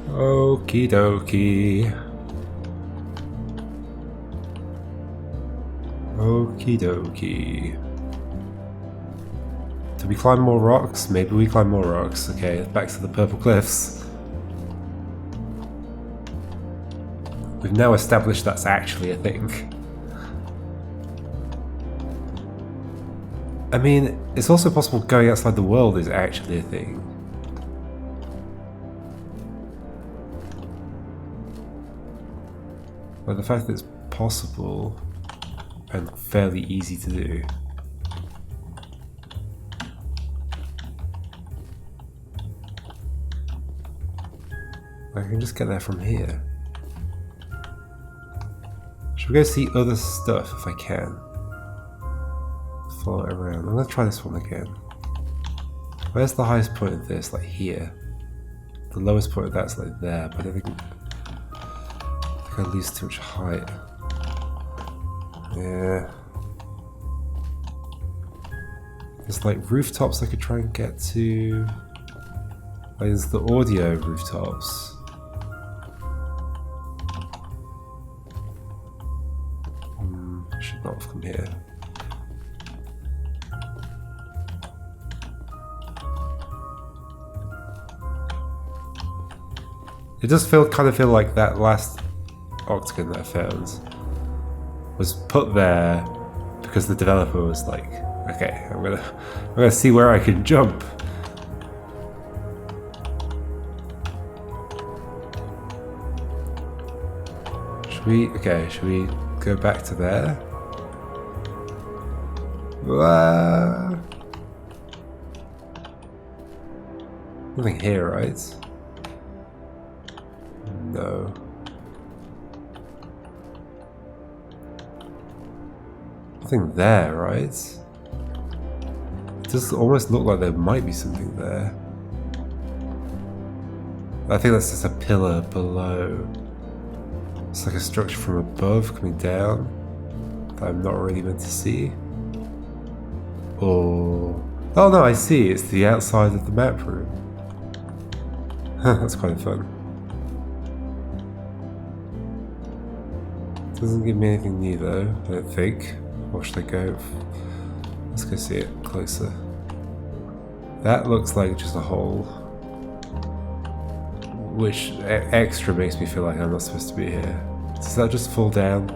Okie dokie. Okie dokie. Do we climb more rocks? Maybe we climb more rocks. Okay, back to the purple cliffs. We've now established that's actually a thing. I mean, it's also possible going outside the world is actually a thing. But the fact that it's possible and fairly easy to do. I can just get there from here. Should we go see other stuff if I can? Follow it around. I'm gonna try this one again. Where's the highest point of this? Like here. The lowest point of that's like there, but I don't think I lose too much height. Yeah. There's like rooftops I could try and get to. Like there's the audio rooftops. Should not have come here. It does kind of feel like that last octagon that I found was put there because the developer was like, okay, I'm gonna see where I can jump. Should we go back to there? Nothing here, right? No. Nothing there, right? It does almost look like there might be something there. I think that's just a pillar below. It's like a structure from above coming down that I'm not really meant to see. Or... oh no, I see. It's the outside of the map room. That's quite fun. Doesn't give me anything new though, I don't think. Or should I go? Let's go see it closer. That looks like just a hole. Which extra makes me feel like I'm not supposed to be here. Does that just fall down?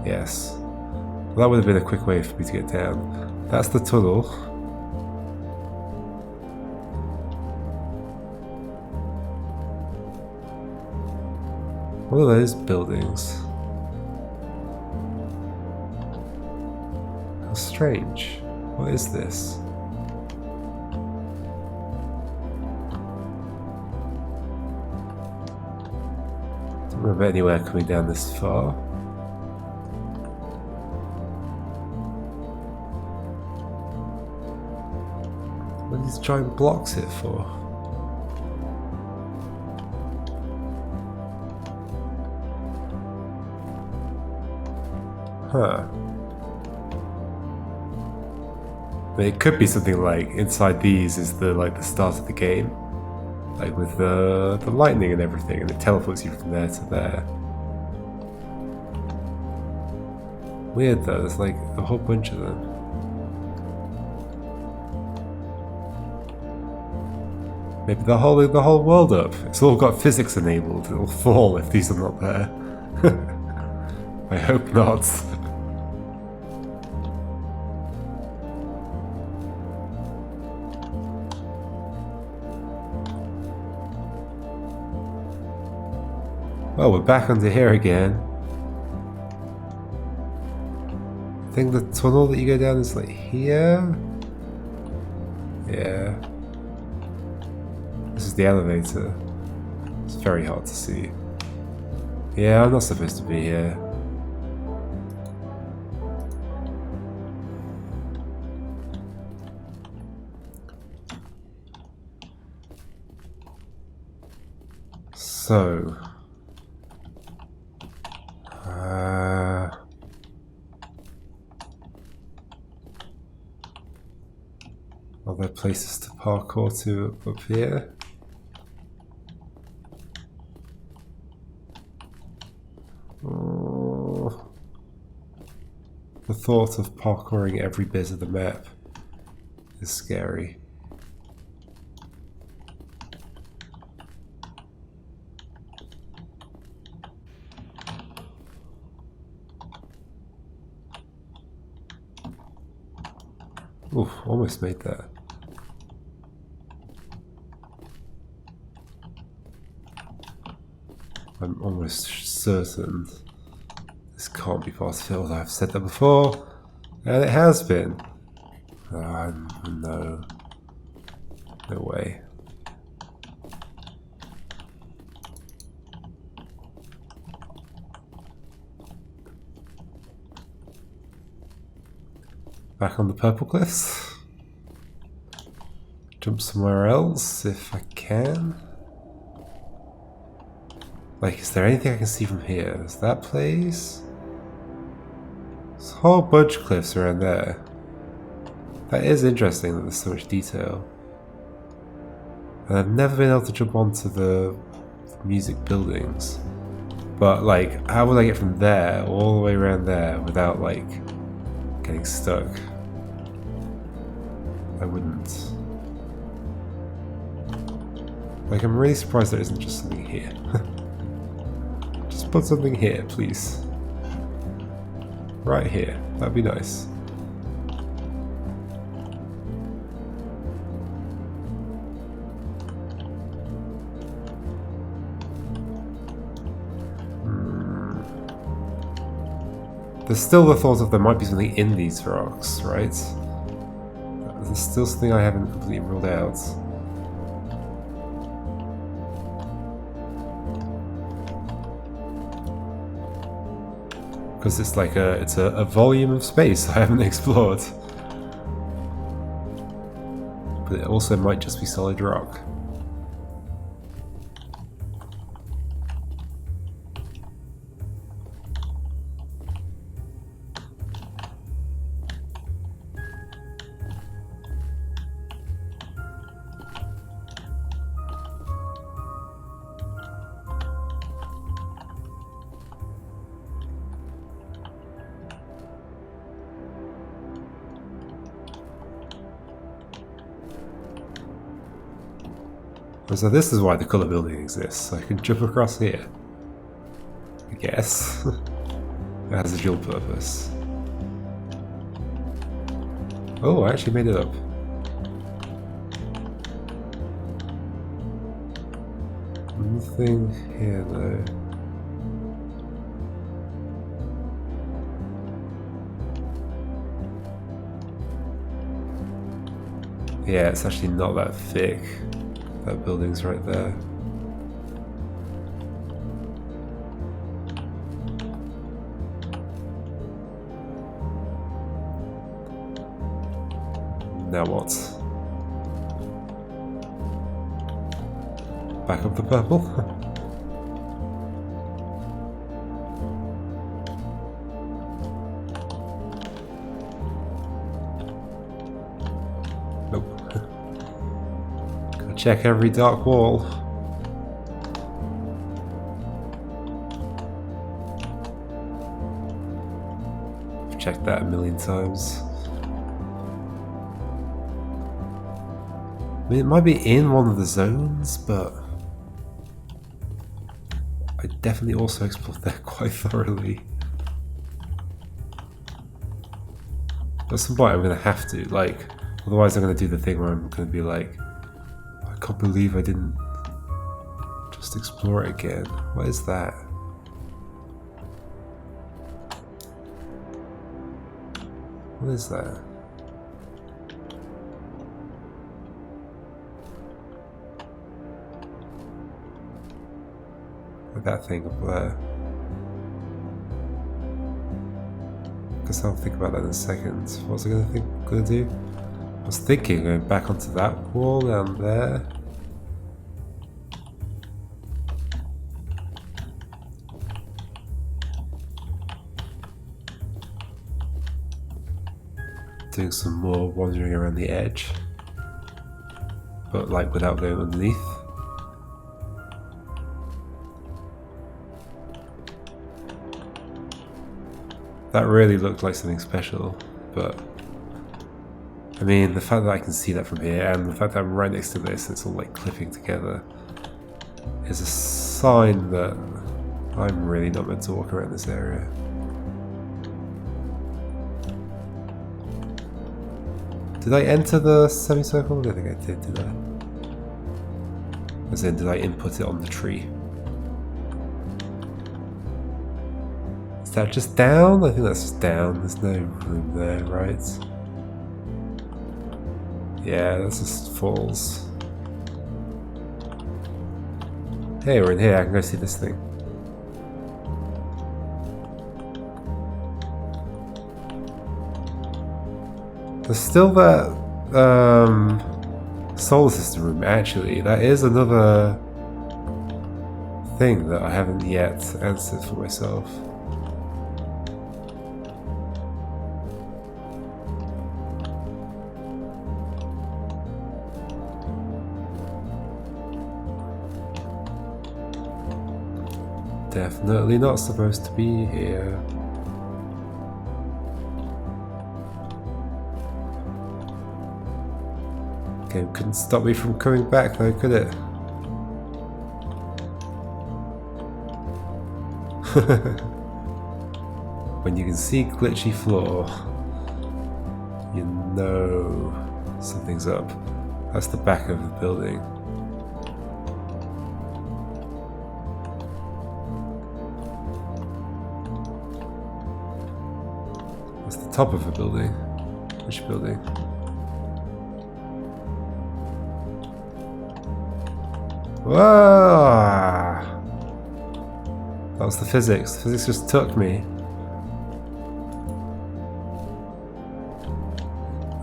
Yes. Well, that would have been a quick way for me to get down. That's the tunnel. What are those buildings? How strange. What is this? Don't remember anywhere coming down this far. What are these giant blocks here for? Huh. I mean, it could be something like inside these is the start of the game, like with the lightning and everything, and it teleports you from there to there. Weird though. There's like a whole bunch of them. Maybe the whole world up. It's all got physics enabled. It'll fall if these are not there. I hope not. Well, we're back under here again. I think the tunnel that you go down is like here? Yeah. This is the elevator. It's very hard to see. Yeah, I'm not supposed to be here. So... are there places to parkour to up here? The thought of parkouring every bit of the map is scary. Oof, almost made that. I'm almost certain this can't be part of it, although I've said that before, and it has been. No. No way. Back on the purple cliffs. Jump somewhere else if I can. Like, is there anything I can see from here? Is that place? There's a whole bunch of cliffs around there. That is interesting that there's so much detail. And I've never been able to jump onto the music buildings. But, like, how would I get from there all the way around there without, like, getting stuck? I wouldn't. Like, I'm really surprised there isn't just something here. Just put something here, please. Right here. That'd be nice. There's still the thought of there might be something in these rocks, right? There's still something I haven't completely ruled out. Because it's like a volume of space I haven't explored. But it also might just be solid rock. So this is why the colour building exists. I can jump across here. I guess. It has a dual purpose. Oh, I actually made it up. Nothing here though. Yeah, it's actually not that thick. That building's right there. Now what? Back up the purple? Check every dark wall. I've checked that a million times. I mean, it might be in one of the zones, but I definitely also explored that quite thoroughly. At some point I'm gonna have to, like, otherwise I'm gonna do the thing where I'm gonna be like, I can't believe I didn't just explore it again. What is that? What is that? Like that thing up there. Guess I'll think about that in a second. What was I gonna do? I was thinking going back onto that wall down there. Doing some more wandering around the edge, but like without going underneath. That really looked like something special, but I mean, the fact that I can see that from here, and the fact that I'm right next to this, it's all like clipping together, is a sign that I'm really not meant to walk around this area. Did I enter the semicircle? I don't think I did I? As in, did I input it on the tree? Is that just down? I think that's just down. There's no room there, right? Yeah, that's just falls. Hey, we're in here. I can go see this thing. There's still that solar system room, actually. That is another thing that I haven't yet answered for myself. Definitely not supposed to be here. Game couldn't stop me from coming back though, could it? When you can see glitchy floor, you know something's up. That's the back of the building. That's the top of the building. Which building? Whoa! That was the physics. The physics just took me.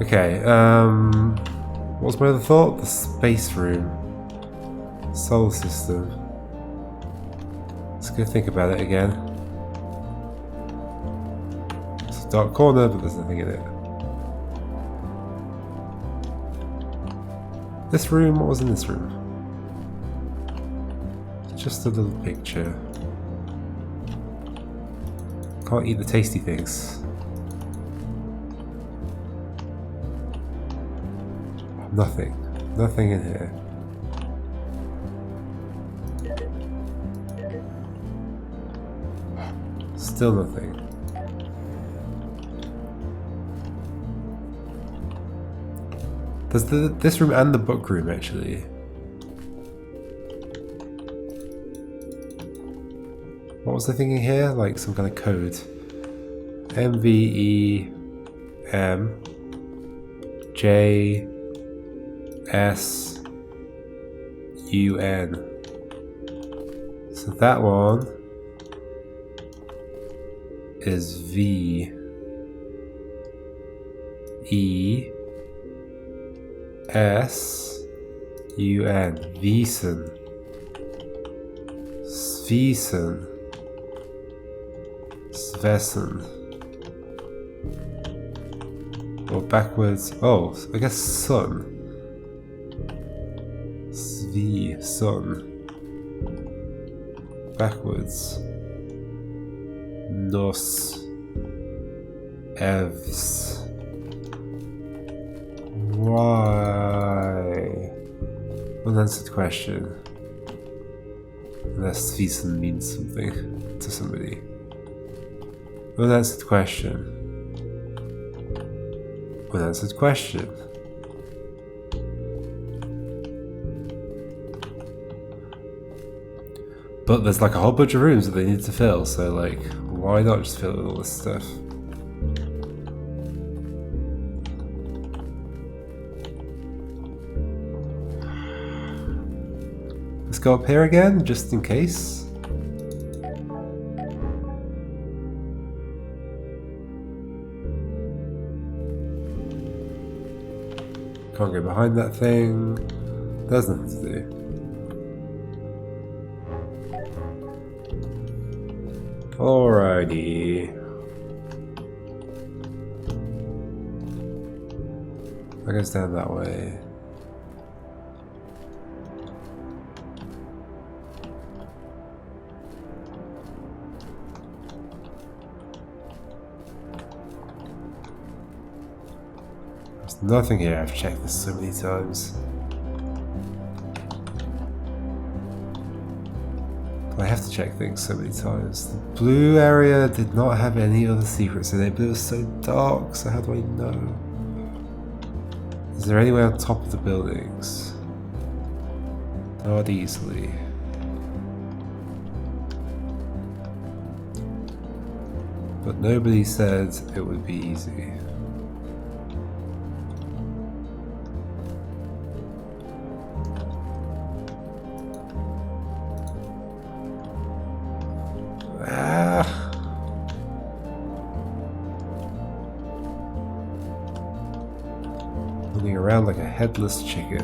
Okay, what was my other thought? The space room. Solar system. Let's go think about it again. It's a dark corner, but there's nothing in it. This room, what was in this room? Just a little picture. Can't eat the tasty things. Nothing. Nothing in here. Still nothing. There's this room and the book room, actually. What was I thinking here? Like some kind of code. MVEM JSUN. So that one is VEESUN. VEESUN. Svesen. Svesen. Or backwards. Oh, I guess sun. Sun. Backwards. Nos. Evs. Why? Unanswered question. Unless Svesen means something to somebody. Unanswered question. Unanswered question. But there's like a whole bunch of rooms that they need to fill, so like, why not just fill it with all this stuff? Let's go up here again, just in case. Can't go behind that thing. There's nothing to do. Alrighty. That goes down that way. There's nothing here. I've checked this so many times. I have to check things so many times. The blue area did not have any other secrets in it, but it was so dark, so how do I know? Is there any way on top of the buildings? Not easily. But nobody said it would be easy. Moving around like a headless chicken.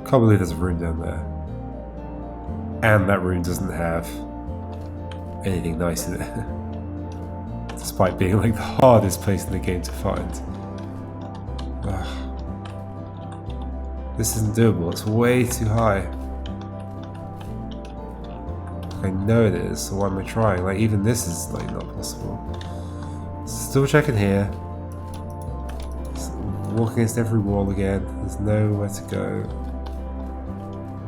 Can't believe there's a room down there. And that room doesn't have anything nice in it. Despite being like the hardest place in the game to find. Ugh. This isn't doable, it's way too high. I know it is, so why am I trying? Like, even this is like not possible. Still checking here. Walking against every wall again. There's nowhere to go.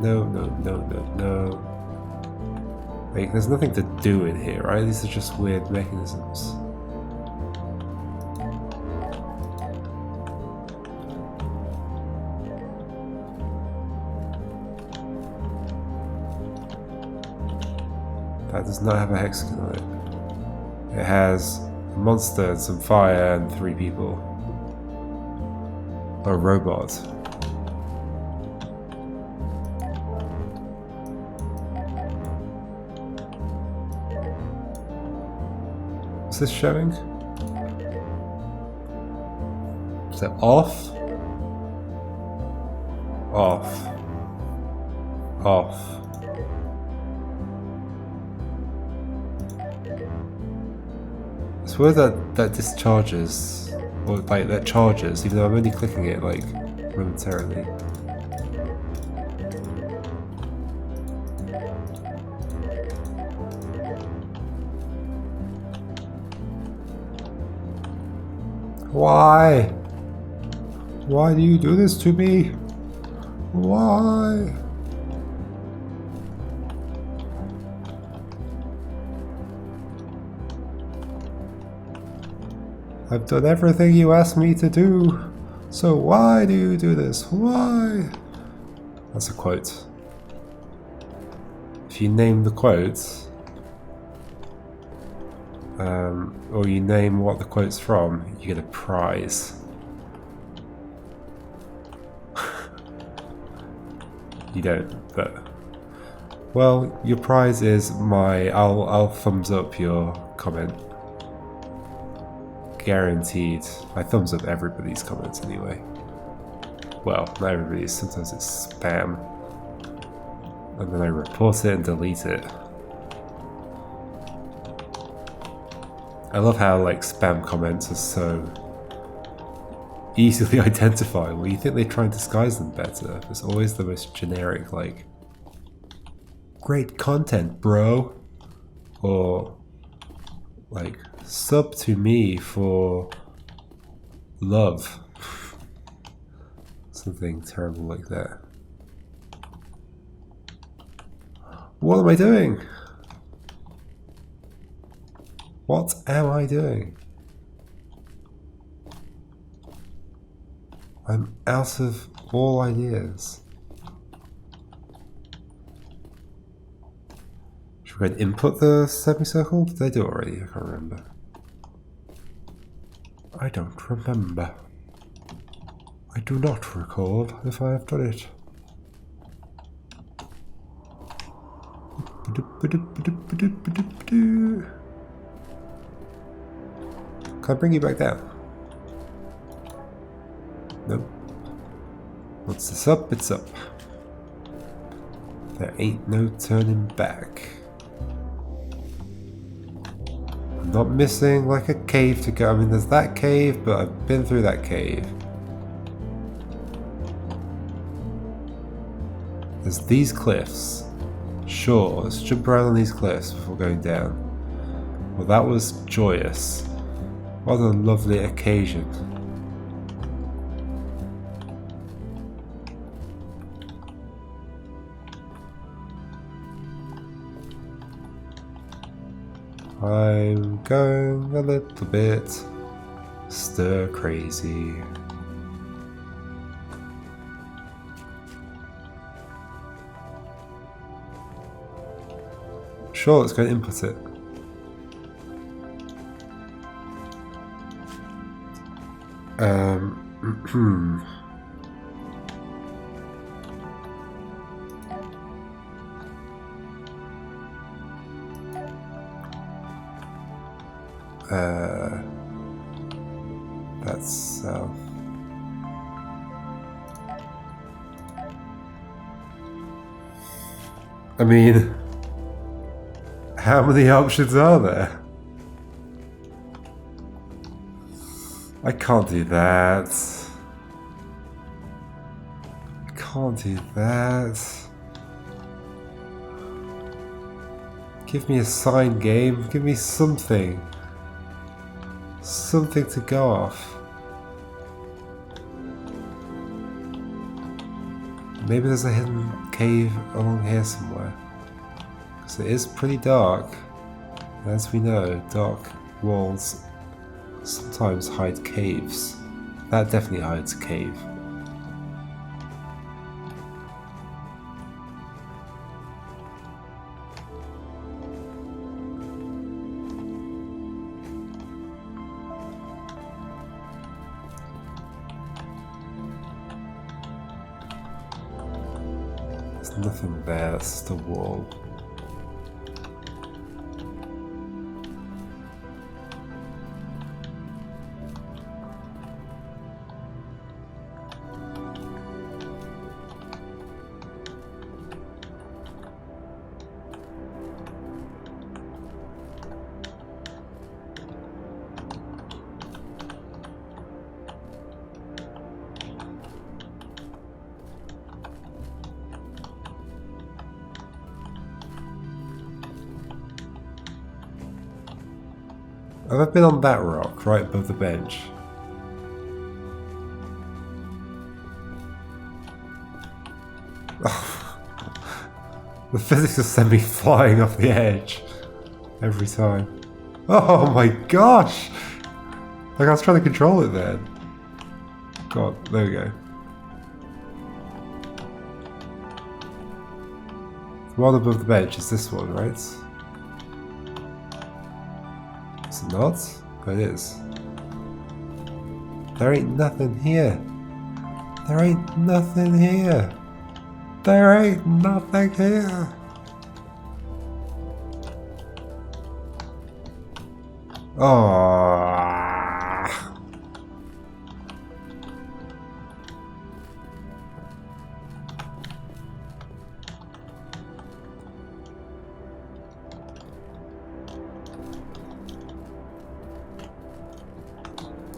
No, no, no, no, no. Like, there's nothing to do in here, right? These are just weird mechanisms. That does not have a hexagon on it. It has a monster and some fire and 3 people. A robot. What's this showing? Is that off? Off. Off. I swear that discharges, or like that charges, even though I'm only clicking it like momentarily. Why? Why do you do this to me? Why? I've done everything you asked me to do, so why do you do this? Why? That's a quote. If you name the quote, or you name what the quote's from, you get a prize. You don't, but... Well, your prize is I'll thumbs up your comment. Guaranteed. I thumbs up everybody's comments anyway. Well, not everybody's, sometimes it's spam. And then I report it and delete it. I love how like spam comments are so easily identifiable. You think they try and disguise them better. It's always the most generic, like, great content, bro. Or like, sub to me for love. Something terrible like that. What am I doing? What am I doing? I'm out of all ideas. Should we go and input the semicircle? Did I do it already? I can't remember. I don't remember. I do not recall if I have done it. Can I bring you back down? Nope. Once it's up, it's up. There ain't no turning back. I'm not missing like a cave to go. I mean, there's that cave, but I've been through that cave. There's these cliffs. Sure, let's jump around on these cliffs before going down. Well, that was joyous. What a lovely occasion. I'm going a little bit stir crazy. Sure, let's go and input it. That's south. I mean, how many options are there? I can't do that. I can't do that. Give me a sign, game. Give me something. Something to go off. Maybe there's a hidden cave along here somewhere. Because it is pretty dark. As we know, dark walls sometimes hide caves. That definitely hides a cave. There's nothing there, that's just a wall. Have I been on that rock right above the bench? The physics just send me flying off the edge every time. Oh my gosh! Like I was trying to control it then. God, there we go. The one above the bench is this one, right? Is it not? Oh, it is. There ain't nothing here. There ain't nothing here. There ain't nothing here. Oh.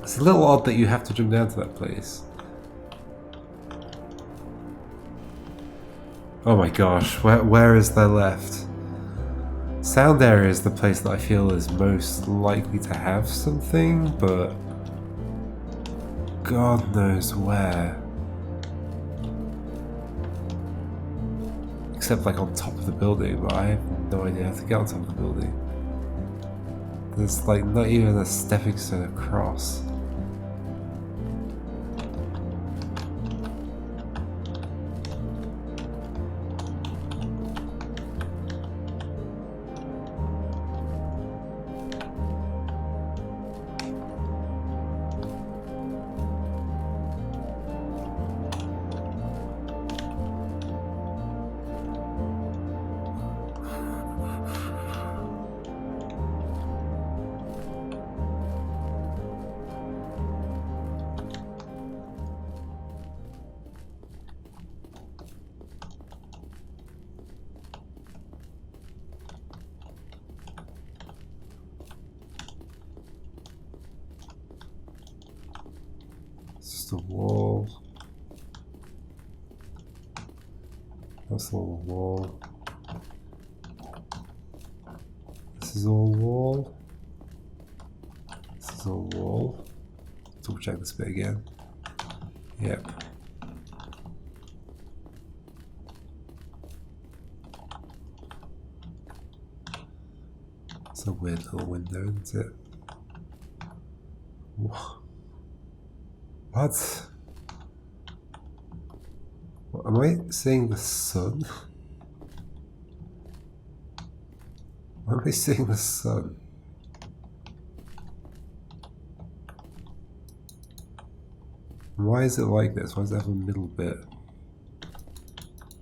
It's a little odd that you have to jump down to that place. Oh my gosh, where is there left? Sound area is the place that I feel is most likely to have something, but God knows where. Except like on top of the building, but I have no idea how to get on top of the building. There's like not even a stepping stone across. It's just a wall. That's a little wall. This is all wall. This is all wall. Double check this bit again. Yep. It's a weird little window, isn't it? What? Am I seeing the sun? Why am I seeing the sun? Why is it like this? Why does it have a middle bit?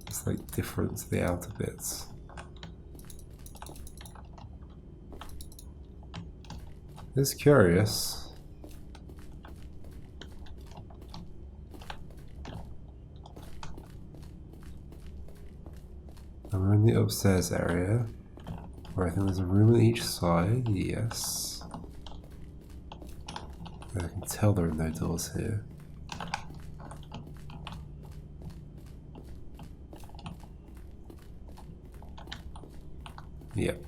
It's like different to the outer bits. It's curious. And we're in the upstairs area, where I think there's a room on each side, yes. I can tell there are no doors here. Yep.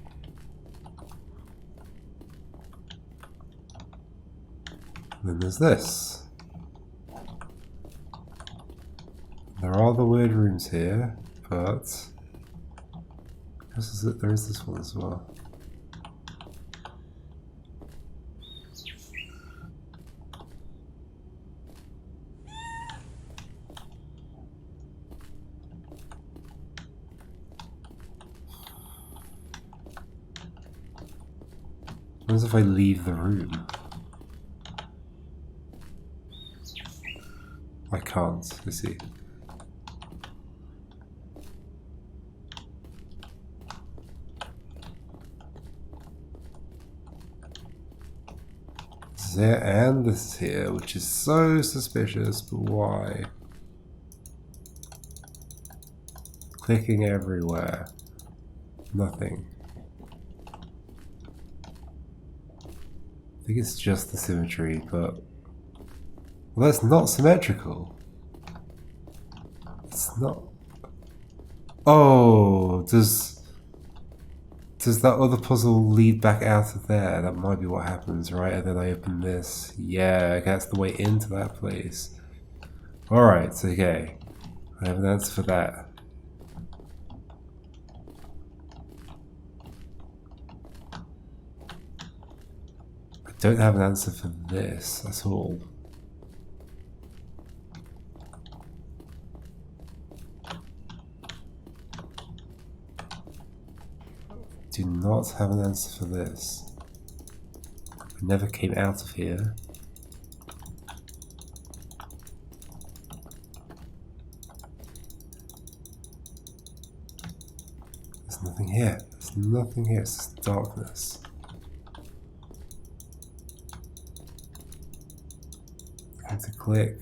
And then there's this. There are the weird rooms here, but there is this one as well. What if I leave the room? I can't, you see. This is here and this is here, which is so suspicious, but why? Clicking everywhere. Nothing. I think it's just the symmetry, but... Well, that's not symmetrical. It's not... Oh, does that other puzzle lead back out of there? That might be what happens, right? And then I open this. Yeah, that's the way into that place. Alright, okay. I have an answer for that. I don't have an answer for this at all. Do not have an answer for this. I never came out of here. There's nothing here. There's nothing here. It's just darkness. I have to click.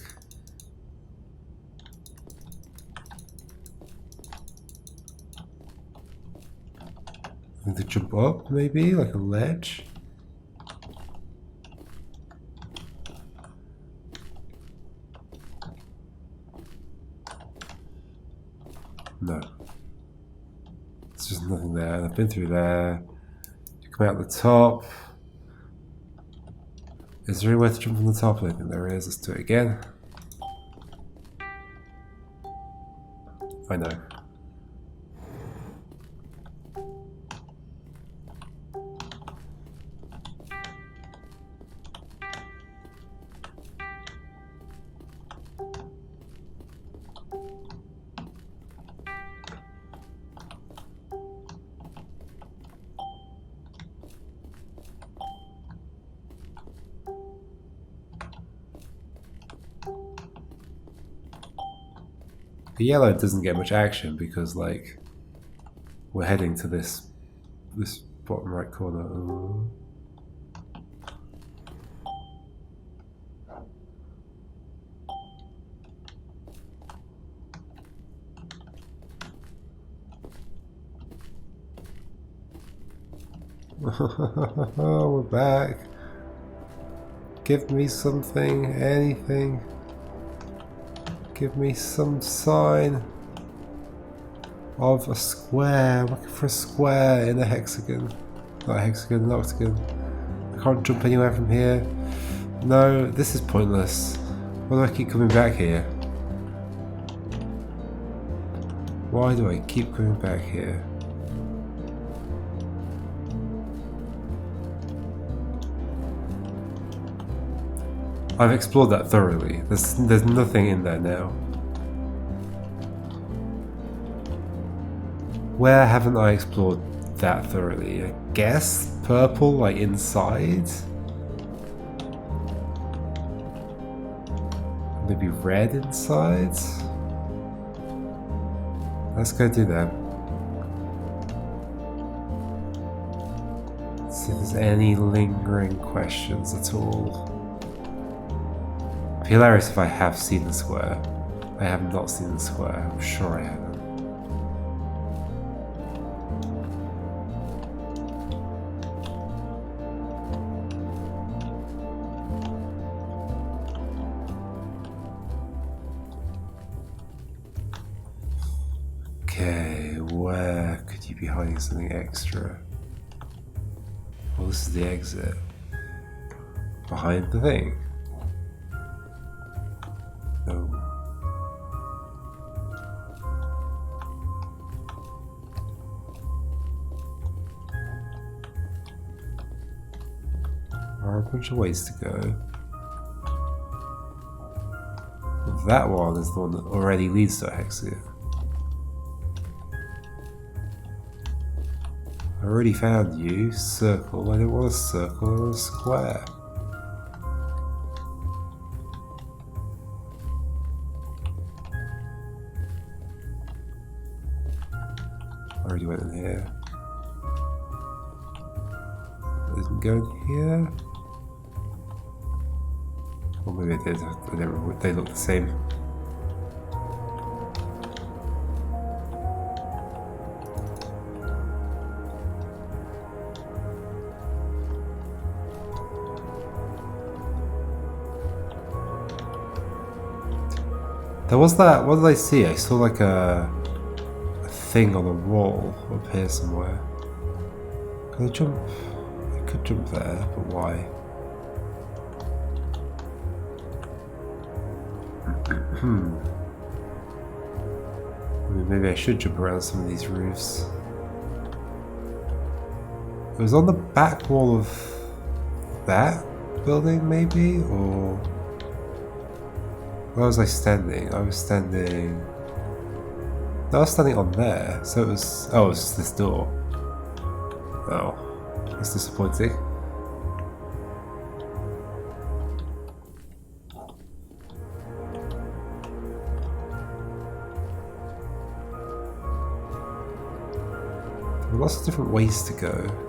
I need to jump up, maybe, like a ledge. No. There's just nothing there. I've been through there. You come out the top. Is there any way to jump from the top? I think there is. Let's do it again. I know. The yellow doesn't get much action because, like, we're heading to this bottom right corner. Ooh. We're back. Give me something, anything. Give me some sign of a square. I'm looking for a square in a hexagon. Not a hexagon, not octagon. I can't jump anywhere from here. No, this is pointless. Why do I keep coming back here? Why do I keep coming back here? I've explored that thoroughly. There's nothing in there now. Where haven't I explored that thoroughly? I guess purple, like inside? Maybe red inside? Let's go do that. See if there's any lingering questions at all. It'd be hilarious if I have seen the square. I have not seen the square, I'm sure I haven't. Okay, where could you be hiding something extra? Well, this is the exit. Behind the thing. No. There are a bunch of ways to go. That one is the one that already leads to a hexagon. I already found you. Circle. I don't want a circle, I want a square. I already went in here. I didn't go in here. Or maybe I did. They look the same. There was that, what did I see? I saw like a thing on the wall up here somewhere. Can I jump? I could jump there, but why? I mean, maybe I should jump around some of these roofs. It was on the back wall of that building, maybe? Or where was I standing? I was standing... No, I was standing on there, so it was... Oh, it was just this door. Oh, that's disappointing. There are lots of different ways to go.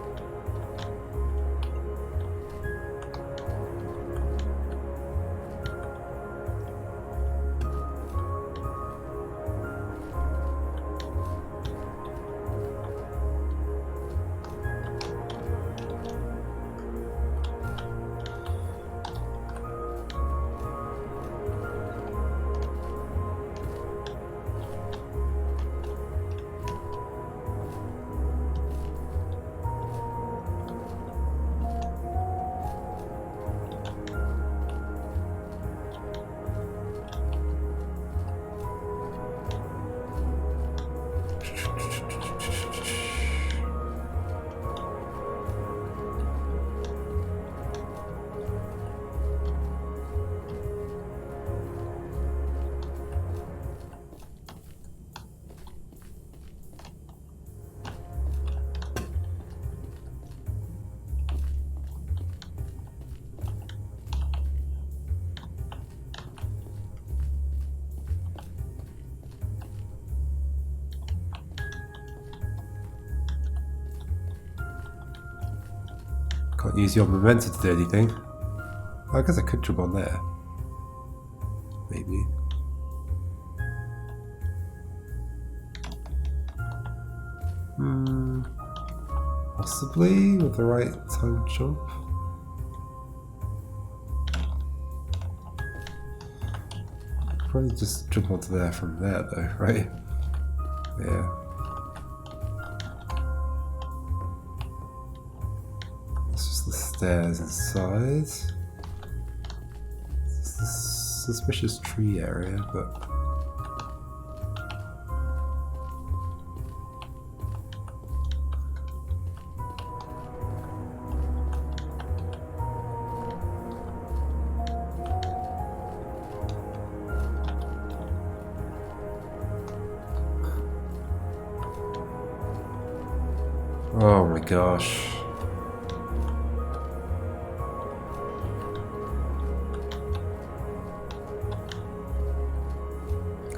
Can't use your momentum to do anything. I guess I could jump on there. Maybe. Possibly with the right time jump. Probably just jump onto there from there though, right? Yeah. stairs inside. It's a suspicious tree area, but... Oh my gosh.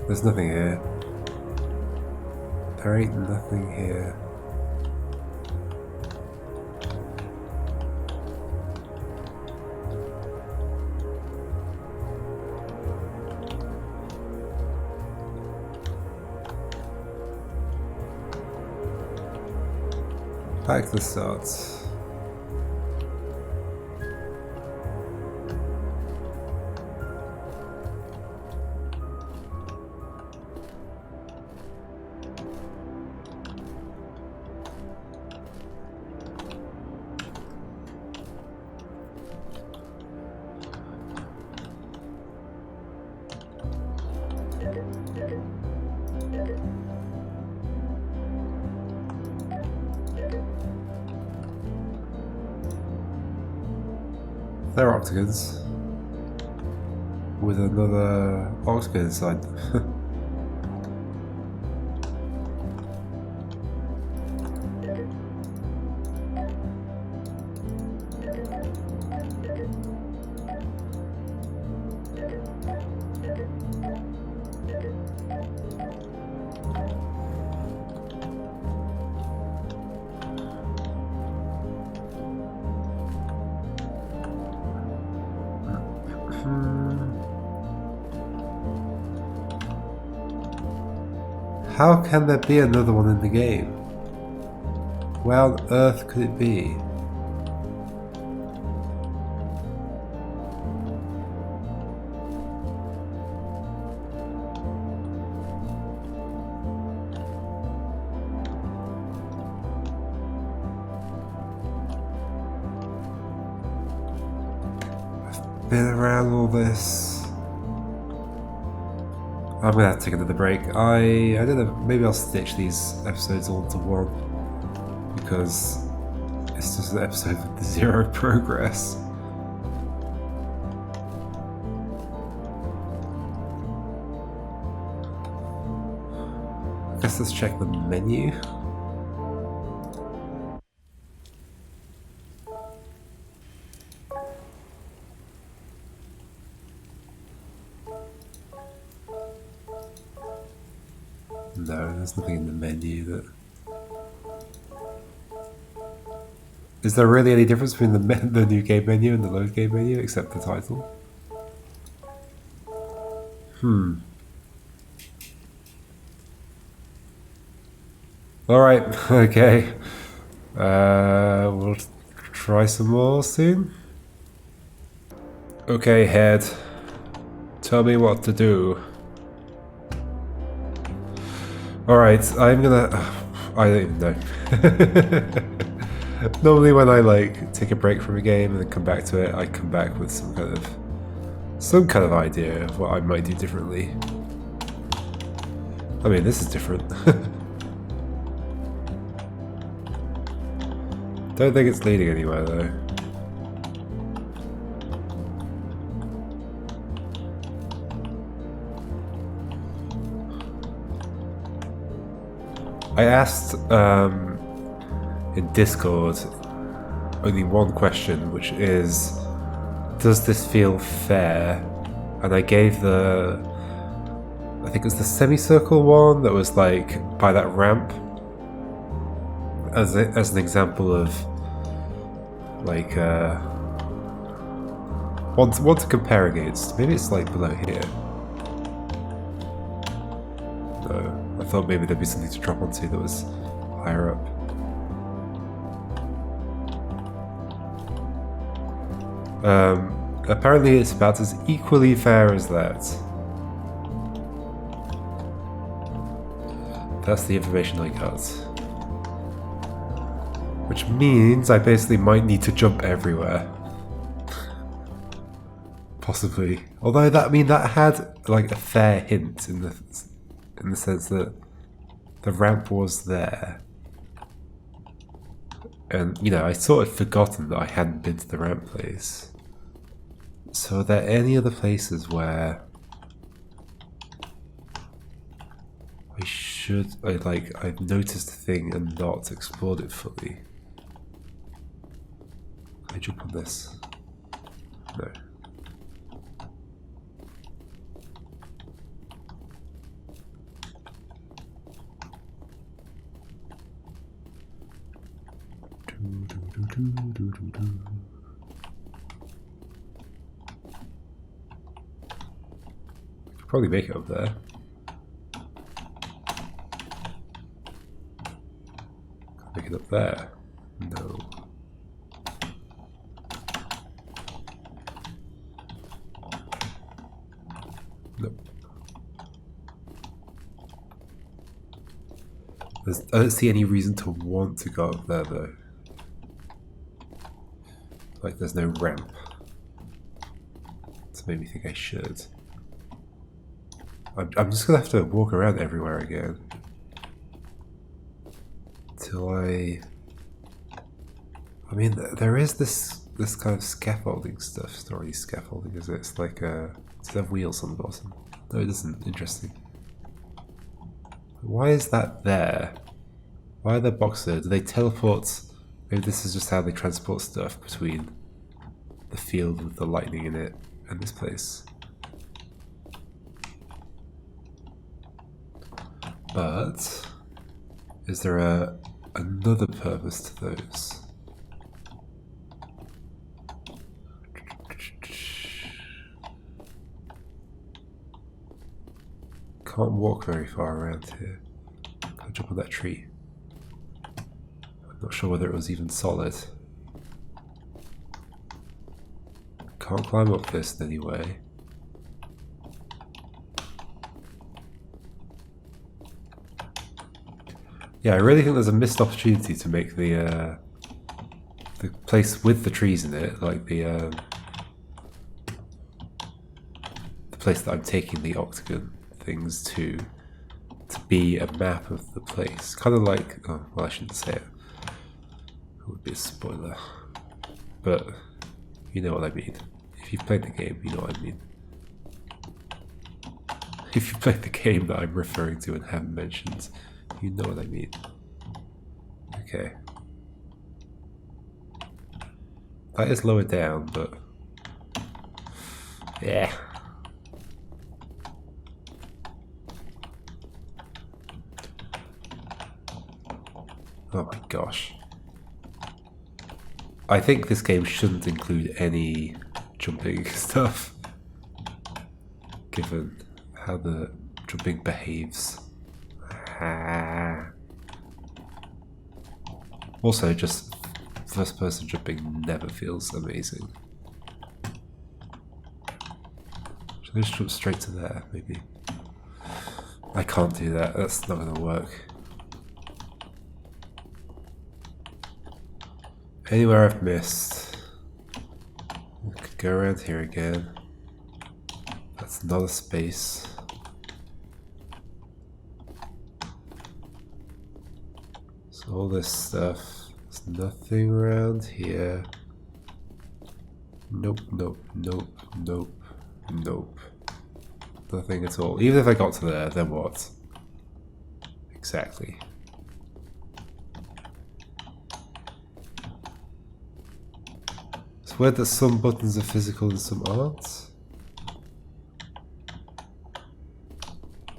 There's nothing here. There ain't nothing here. Back to the start. They're octagons with another octagon inside. How can there be another one in the game? Where on earth could it be? I've been around all this. I'm gonna have to take another break. I don't know, maybe I'll stitch these episodes all into one, because it's just an episode with zero progress. I guess let's check the menu. No, there's nothing in the menu that... Is there really any difference between the new game menu and the load game menu, except the title? Alright, okay. We'll try some more soon. Okay, head. Tell me what to do. Alright, I'm gonna... I don't even know. Normally when I like take a break from a game and then come back to it, I come back with some kind of idea of what I might do differently. I mean, this is different. Don't think it's leading anywhere though. I asked in Discord only one question, which is, does this feel fair? And I gave I think it was the semicircle one that was like by that ramp as an example of like one to compare against. Maybe it's like below here. No. I thought maybe there'd be something to drop onto that was higher up. Apparently it's about as equally fair as that. That's the information I got. Which means I basically might need to jump everywhere. Possibly. Although that had like a fair hint in the sense that the ramp was there. And, you know, I sort of forgotten that I hadn't been to the ramp place. So are there any other places where I've noticed a thing and not explored it fully? Can I jump on this? No. Could probably make it up there. Can't make it up there. No. Nope. I don't see any reason to want to go up there though. Like there's no ramp. So made me think I should. I'm just gonna have to walk around everywhere again. Till I mean, there is this kind of scaffolding stuff. It's not really scaffolding, is it? It's like does it have wheels on the bottom? No, it doesn't. Interesting. Why is that there? Why are there boxes there? Do they teleport? Maybe this is just how they transport stuff between the field with the lightning in it and this place. But is there another purpose to those? Can't walk very far around here. Can I jump on that tree? I'm not sure whether it was even solid. Can't climb up this in any way. Yeah, I really think there's a missed opportunity to make the place with the trees in it, like the place that I'm taking the octagon things to be a map of the place. Kind of like, oh, well, I shouldn't say it. It would be a spoiler. But you know what I mean. If you've played the game, you know what I mean. If you've played the game that I'm referring to and haven't mentioned, you know what I mean. Okay. That is lower down, but yeah. Oh my gosh. I think this game shouldn't include any jumping stuff, given how the jumping behaves. Also, just first person jumping never feels amazing. Should I just jump straight to there, maybe? I can't do that, that's not gonna work. Anywhere I've missed. I could go around here again. That's not a space. So all this stuff. There's nothing around here. Nope, nope, nope, nope, nope. Nothing at all. Even if I got to there, then what? Exactly. It's weird that some buttons are physical and some aren't.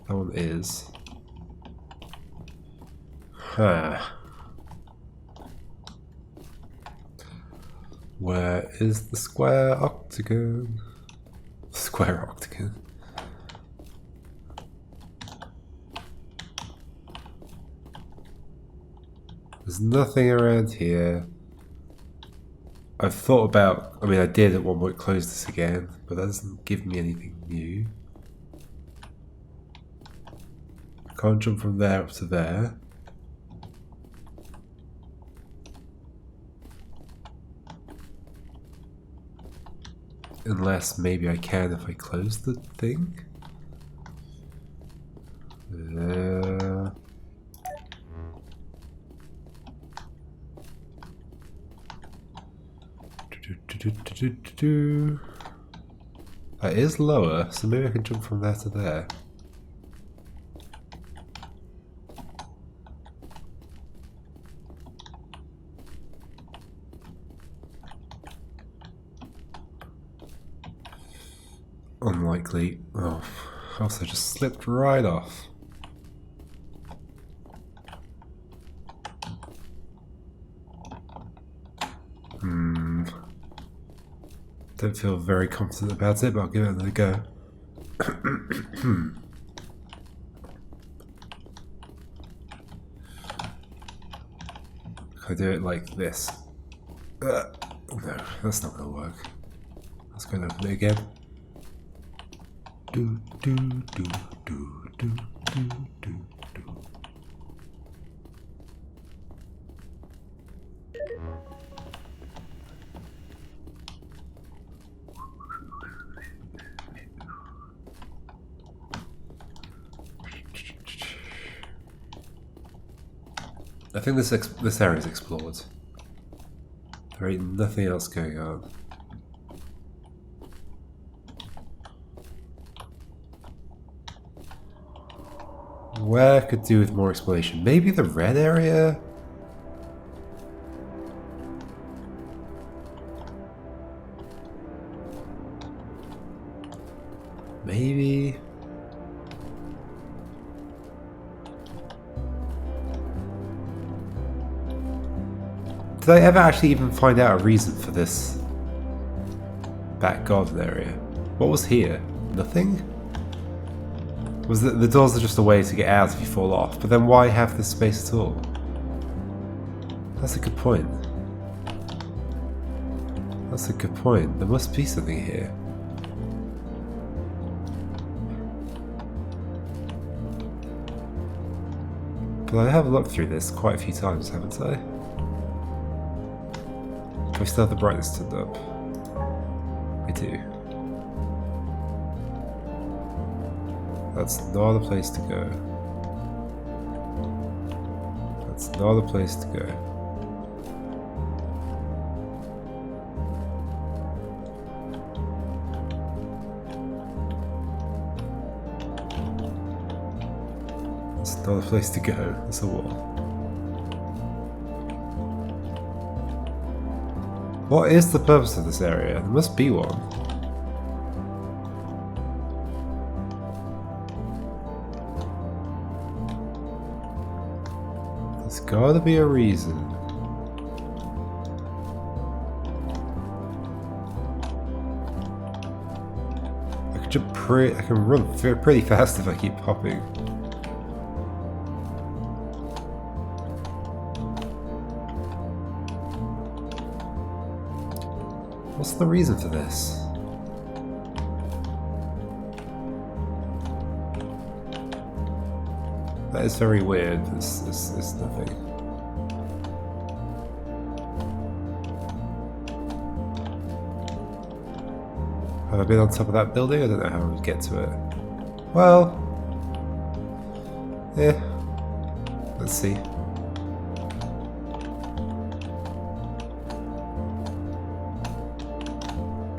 That one is. Huh. Where is the square octagon? Square octagon. There's nothing around here. I've thought about, I mean I did at one point close this again, but that doesn't give me anything new. I can't jump from there up to there. Unless maybe I can if I close the thing? That is lower, so maybe I can jump from there to there. Unlikely. Oh, also just slipped right off. Don't feel very confident about it, but I'll give it another go. Can I do it like this? No, that's not gonna work. Let's go over it again. Do do do do do do do do. I think this area is explored. There ain't nothing else going on. Where could do with more exploration? Maybe the red area? Maybe. Did I ever actually even find out a reason for this back garden area? What was here? Nothing? Was the doors are just a way to get out if you fall off, but then why have this space at all? That's a good point. That's a good point. There must be something here. But I have looked through this quite a few times, haven't I? Do I still have the brightness turned up? I do. That's not the place to go. That's not the place to go. That's not the place to go. It's a wall. What is the purpose of this area? There must be one. There's gotta be a reason. I can jump I can run pretty fast if I keep hopping. What's the reason for this? That is very weird. It's nothing. Have I been on top of that building? I don't know how I would get to it. Well, yeah. Let's see.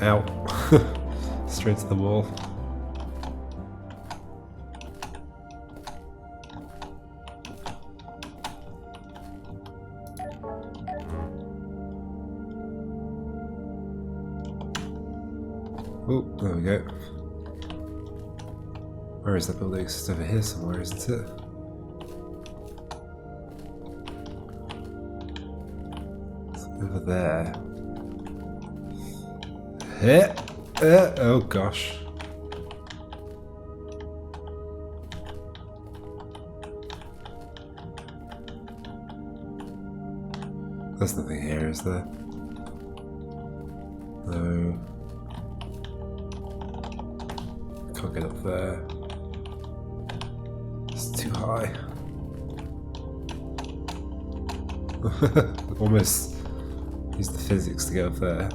Ow. Straight to the wall. Oh, there we go. Where is that building? It's over here somewhere, isn't it? It's over there. Oh gosh. There's nothing here, is there? No. Can't get up there. It's too high. Almost use the physics to get up there.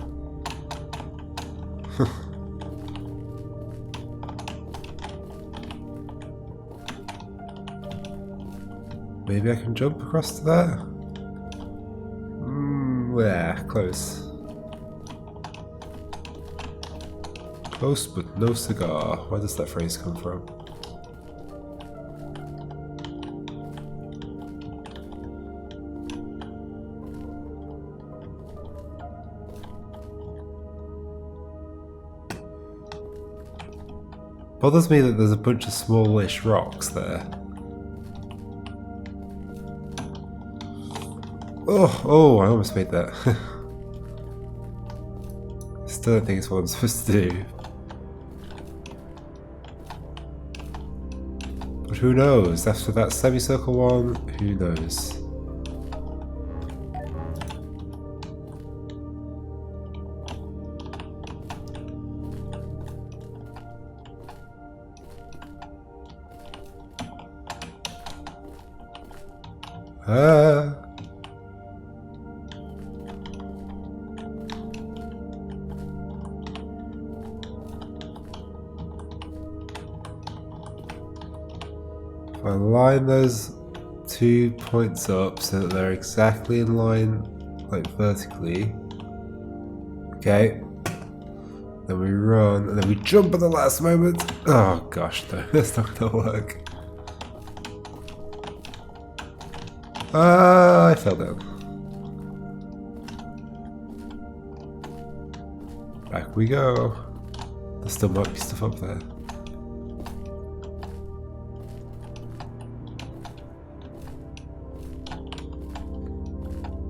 Maybe I can jump across to that? Yeah, close. Close but no cigar. Where does that phrase come from? Bothers me that there's a bunch of smallish rocks there. Oh, I almost made that. Still don't think it's what I'm supposed to do. But who knows? After that semicircle one, who knows? Ah. If I line those 2 points up so that they're exactly in line, like vertically. Okay. Then we run, and then we jump at the last moment. Oh gosh, no, that's not gonna work. Ah, I fell down. Back we go. There still might be stuff up there.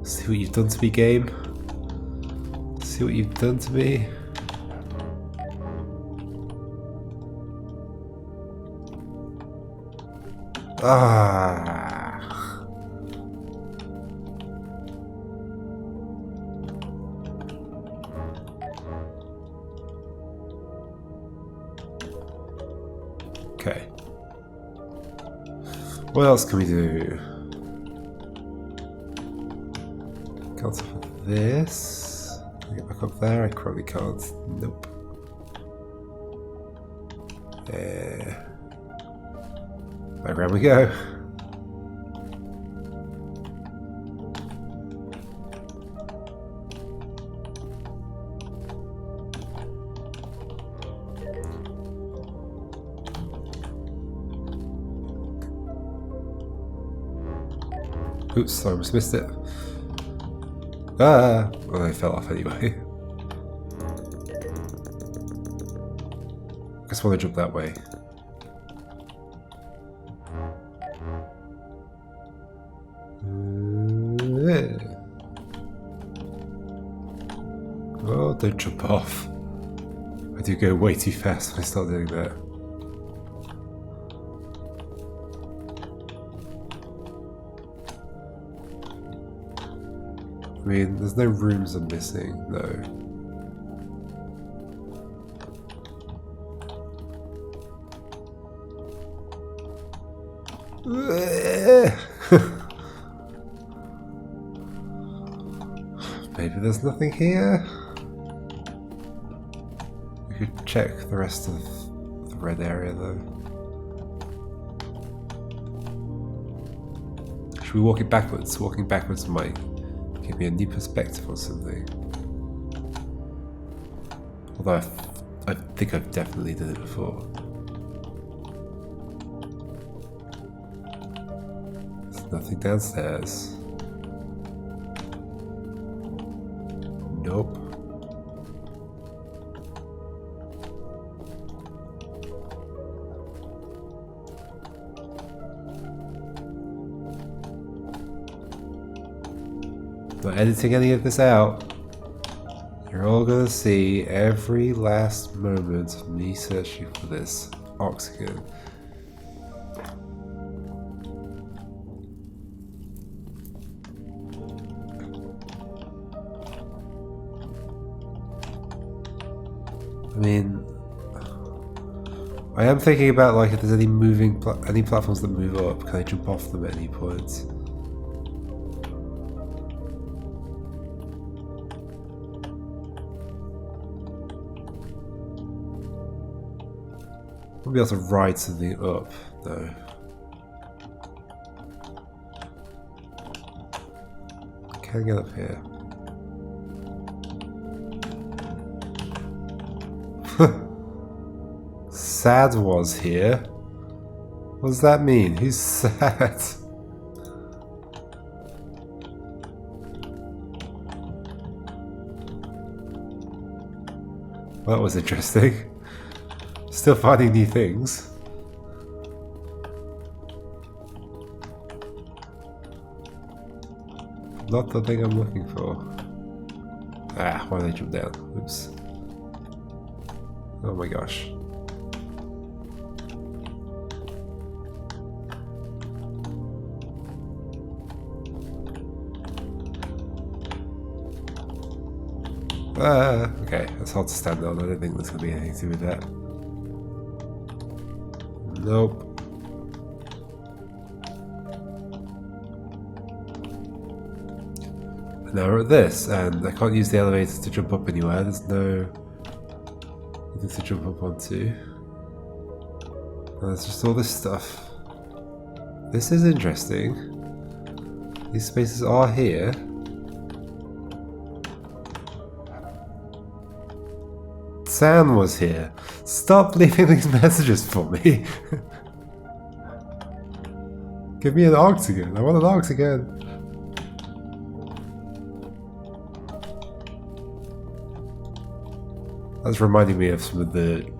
See what you've done to me, game. See what you've done to me. Ah. Okay. What else can we do? Can't for this. Can I get back up there? I probably can't. Nope. Around we go. Oops, I almost missed it. Ah! Well, I fell off anyway. I just want to jump that way. Oh, don't jump off. I do go way too fast when I start doing that. I mean, there's no rooms I'm missing, no. Maybe there's nothing here? We could check the rest of the red area though. Should we walk it backwards? Walking backwards might give me a new perspective or something. Although I think I've definitely done it before. There's nothing downstairs. Nope. Not editing any of this out. You're all gonna see every last moment of me searching for this oxygen. I mean, I am thinking about like if there's any moving, any platforms that move up, can I jump off them at any point? be able to ride something up, though. Can I get up here? Sad was here. What does that mean? Who's sad? Well, that was interesting. Still finding new things. Not the thing I'm looking for. Ah, why did I jump down? Oops. Oh my gosh. Okay, that's hard to stand on. I don't think there's going to be anything to do with that. Nope. Now we're at this, and I can't use the elevator to jump up anywhere. There's nothing to jump up onto. And there's just all this stuff. This is interesting. These spaces are here. Sam was here. Stop leaving these messages for me. Give me an octagon. I want an octagon. That's reminding me of some of the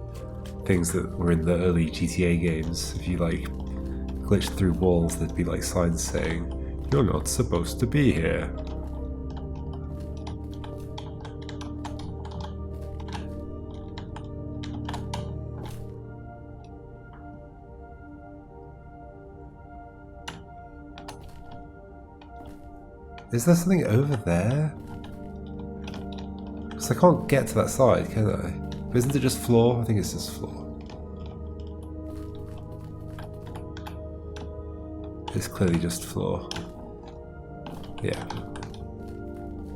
things that were in the early GTA games. If you like glitched through walls, there'd be like signs saying, "You're not supposed to be here." Is there something over there? Because I can't get to that side, can I? But isn't it just floor? I think it's just floor. It's clearly just floor. Yeah.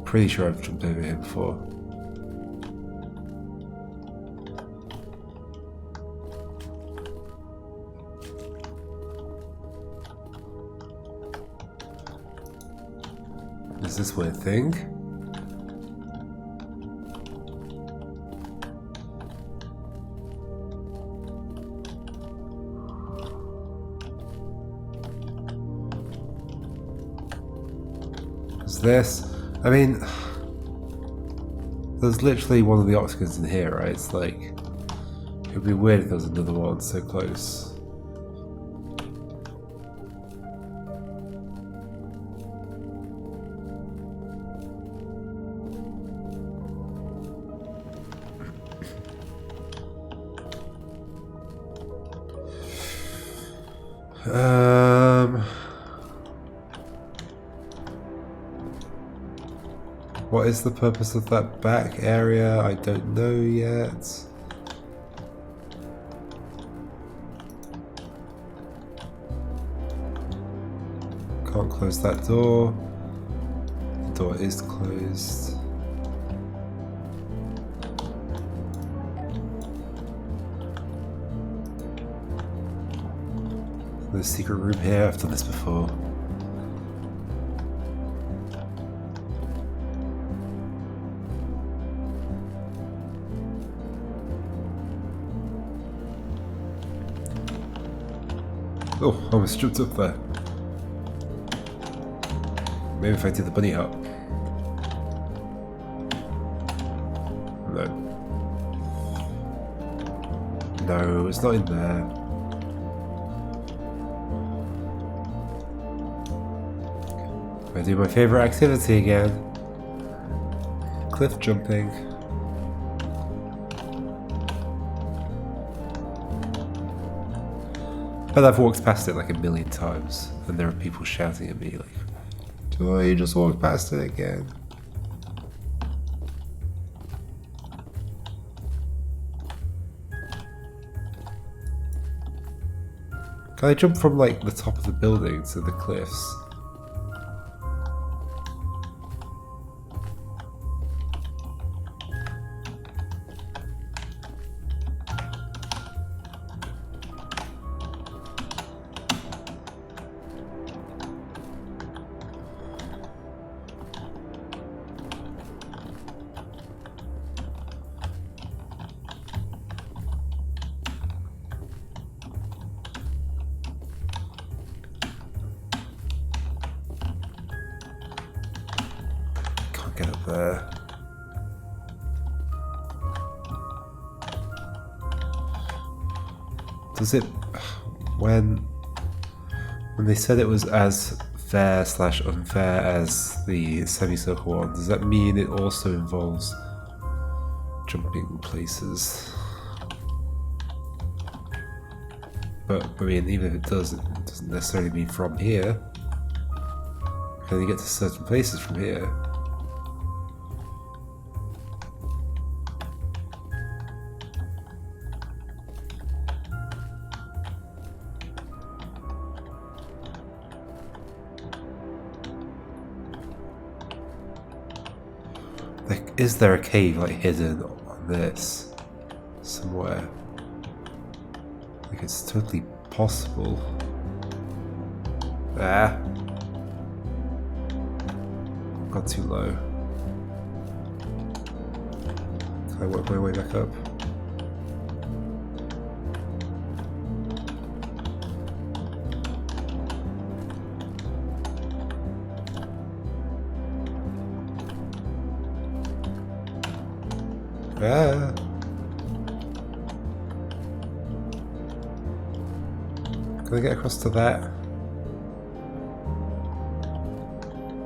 Pretty sure I've jumped over here before. Is this weird thing? Is this? I mean, there's literally one of the octagons in here, right? It's like, it would be weird if there was another one so close. What is the purpose of that back area? I don't know yet. Can't close that door. The door is closed. There's a secret room here. I've done this before. Oh, I almost jumped up there. Maybe if I did the bunny hop. No. No, it's not in there. I do my favorite activity again. Cliff jumping. But I've walked past it like a million times, and there are people shouting at me like, "Oh, you just walked past it again." Can I jump from like the top of the building to the cliffs? there. Does it... When they said it was as fair/unfair as the semicircle one, does that mean it also involves jumping places? But, I mean, even if it does, it doesn't necessarily mean from here. Can you get to certain places from here? Like, is there a cave, like, hidden on this somewhere? Like, it's totally possible. Ah. Got too low. Can I work my way back up? Ah. Can I get across to that?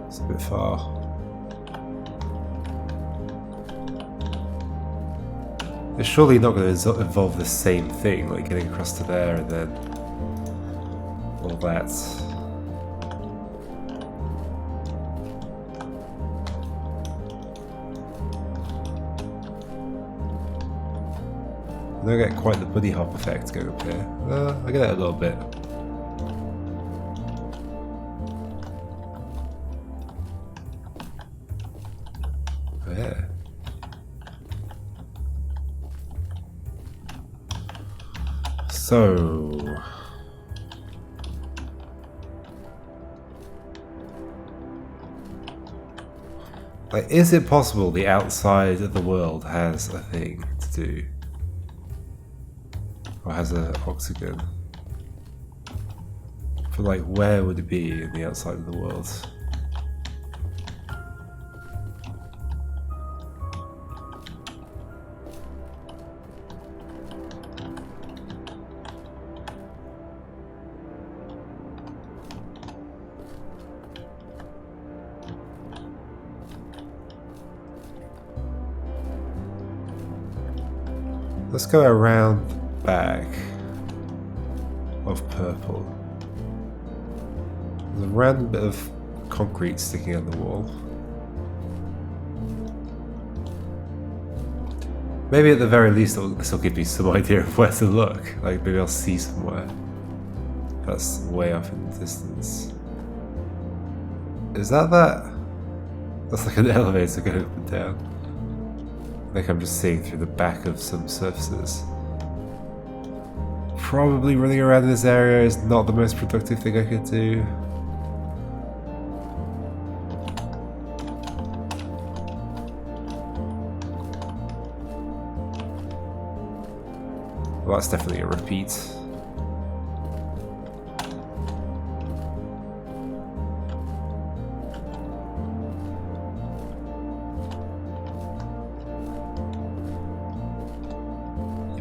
It's a bit far. It's surely not going to involve the same thing, like getting across to there and then all that. I don't get quite the bunny hop effect going up here. I get it a little bit. Yeah. So... like, is it possible the outside of the world has a thing to do? Or has an octagon? But like, where would it be in the outside of the world? Let's go around the back of purple. There's a random bit of concrete sticking out the wall. Maybe at the very least this will give me some idea of where to look. Like, maybe I'll see somewhere. That's way off in the distance. Is that? That's like an elevator going up and down. Like, I'm just seeing through the back of some surfaces. Probably running around in this area is not the most productive thing I could do. Well, that's definitely a repeat.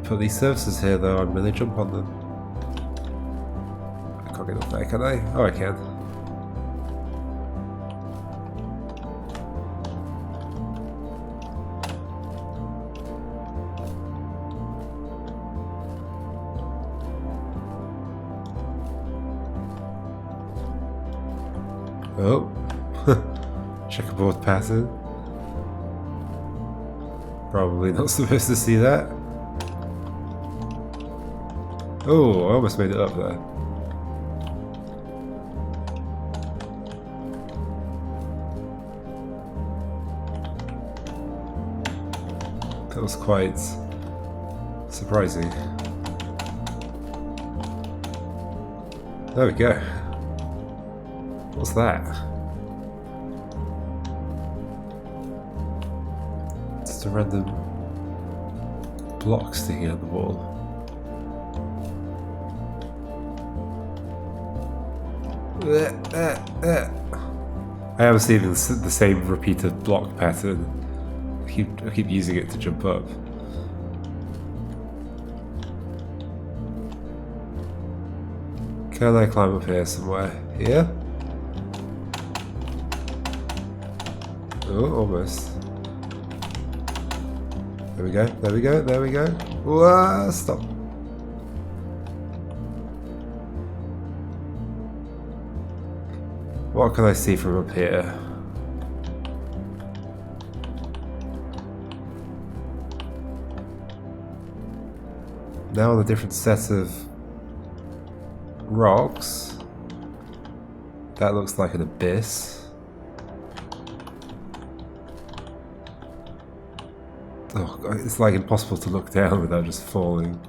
Put these surfaces here though, I'm gonna jump on them. I can't get up there, can I? Oh, I can. Oh. Checkerboard pattern. Probably not supposed to see that. Oh, I almost made it up there. That was quite surprising. There we go. What's that? Just a random block sticking out the wall. I am seeing the same repeated block pattern. I keep using it to jump up. Can I climb up here somewhere? Here? Oh, almost. There we go, there we go, there we go. Whoa, stop. What can I see from up here? Now on a different set of rocks. That looks like an abyss. Oh, it's like impossible to look down without just falling.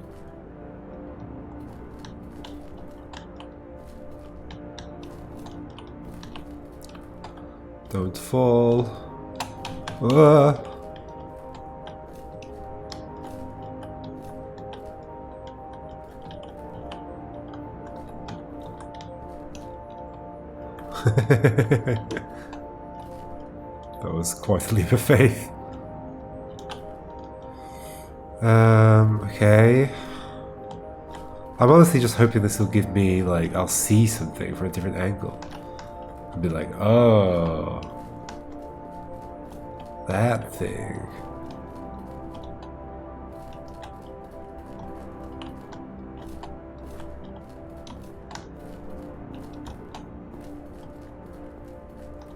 Don't fall. Ah. That was quite a leap of faith. Okay. I'm honestly just hoping this will give me, like, I'll see something from a different angle. And be like, oh, that thing.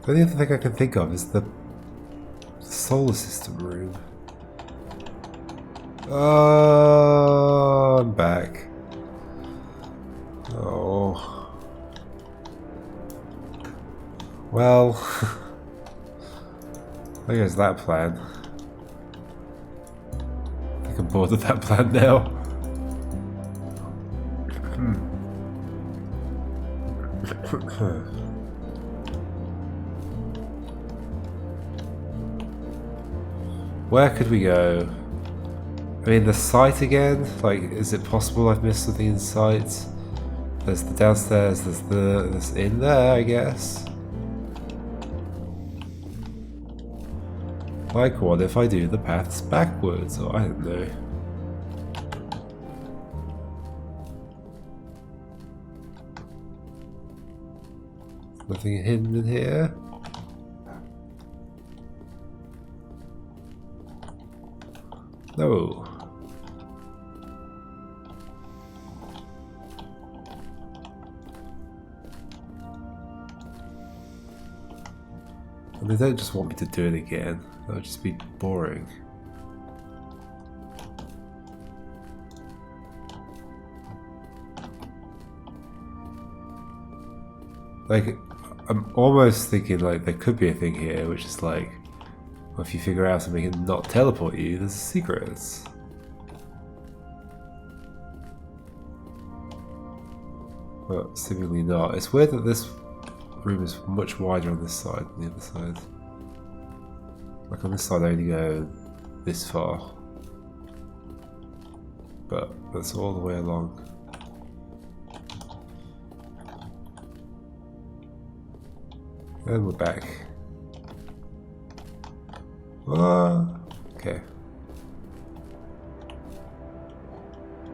The only other thing I can think of is the solar system room. Oh, I'm back. Oh. Well, there goes that plan. I think I'm bored of that plan now. Where could we go? I mean, the site again? Like, is it possible I've missed something in sight? There's the downstairs, there's in there, I guess. Like, what if I do the paths backwards? Or I don't know. Nothing hidden in here. No. And they don't just want me to do it again. That would just be boring. Like, I'm almost thinking like there could be a thing here, which is like, well, if you figure out something and not teleport you, there's a secret. But seemingly not. It's weird that this room is much wider on this side than the other side. Like on this side I only go this far. But that's all the way along. And we're back. Okay.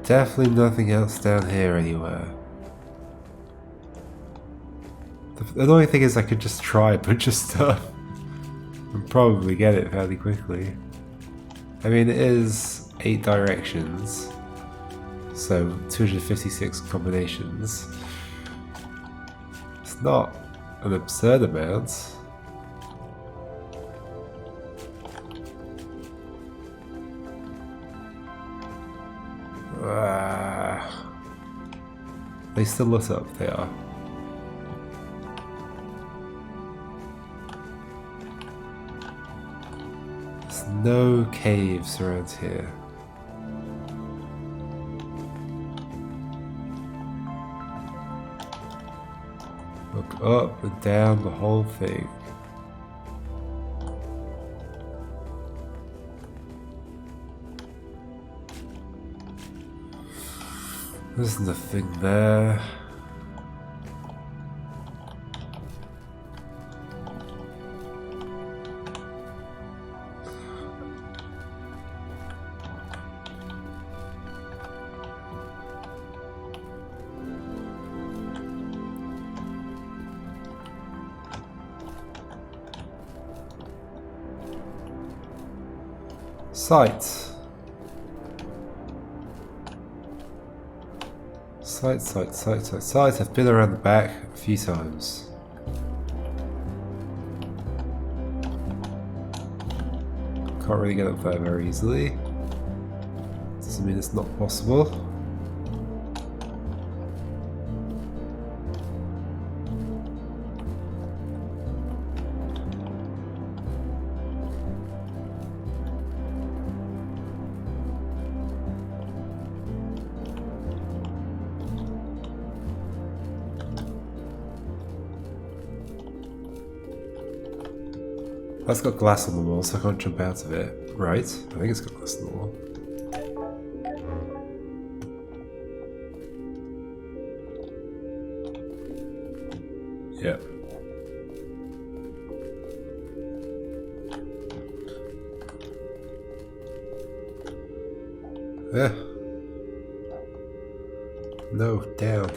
Definitely nothing else down here anywhere. The annoying thing is I could just try a bunch of stuff and probably get it fairly quickly. I mean, it is 8 directions, so 256 combinations. It's not an absurd amount. They still lit up, they are. There's no caves around here. Look up and down the whole thing. There's nothing there. Sight. Sight. I've been around the back a few times. Can't really get up there very easily. Doesn't mean it's not possible. That's got glass on the wall, so I can't jump out of it. Right? I think it's got glass on the wall. Yep. Yeah. No, down.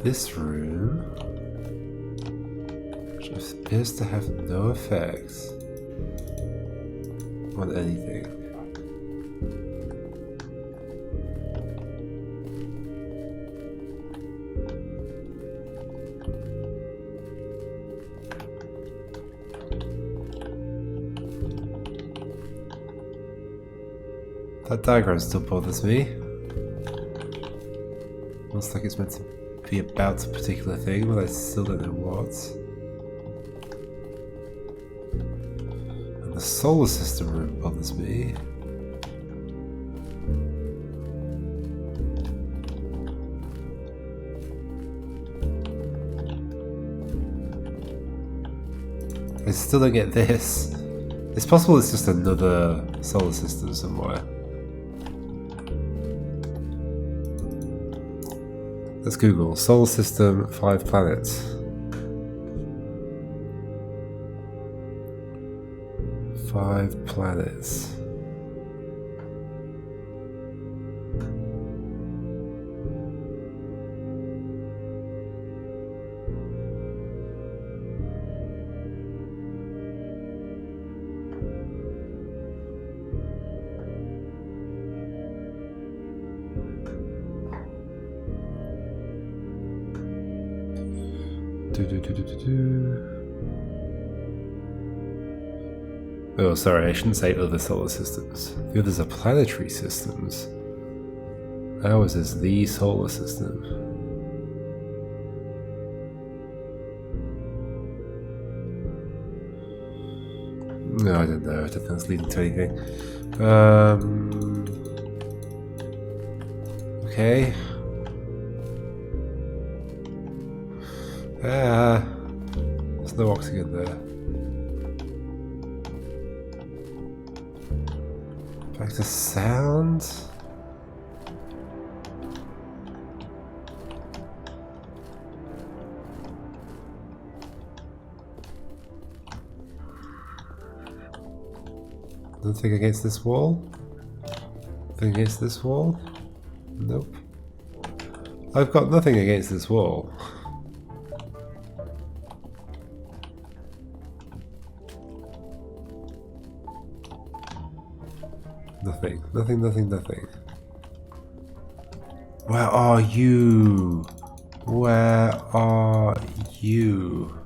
This room, which appears to have no effect on anything. That diagram still bothers me. Looks like it's meant to be about a particular thing, but I still don't know what. And the solar system room bothers me. I still don't get this. It's possible it's just another solar system somewhere. Let's Google solar system, 5 planets. 5 planets. Oh, sorry, I shouldn't say other solar systems. The others are planetary systems. Ours is the solar system. No, I don't know. I don't think it's leading to anything. Okay. There's no oxygen there. Back to sound. Nothing against this wall? Nothing against this wall? Nope. I've got nothing against this wall. Nothing. Where are you? Where are you?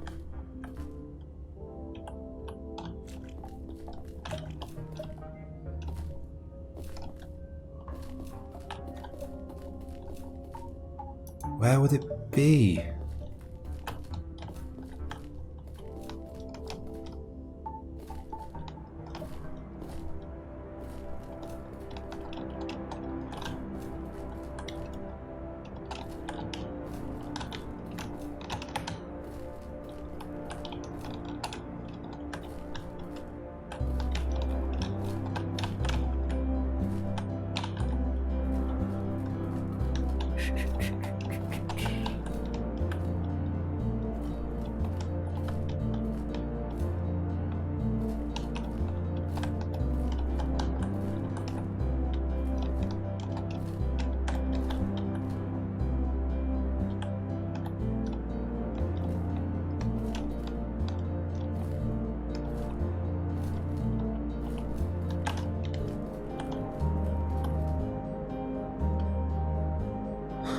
Where would it be?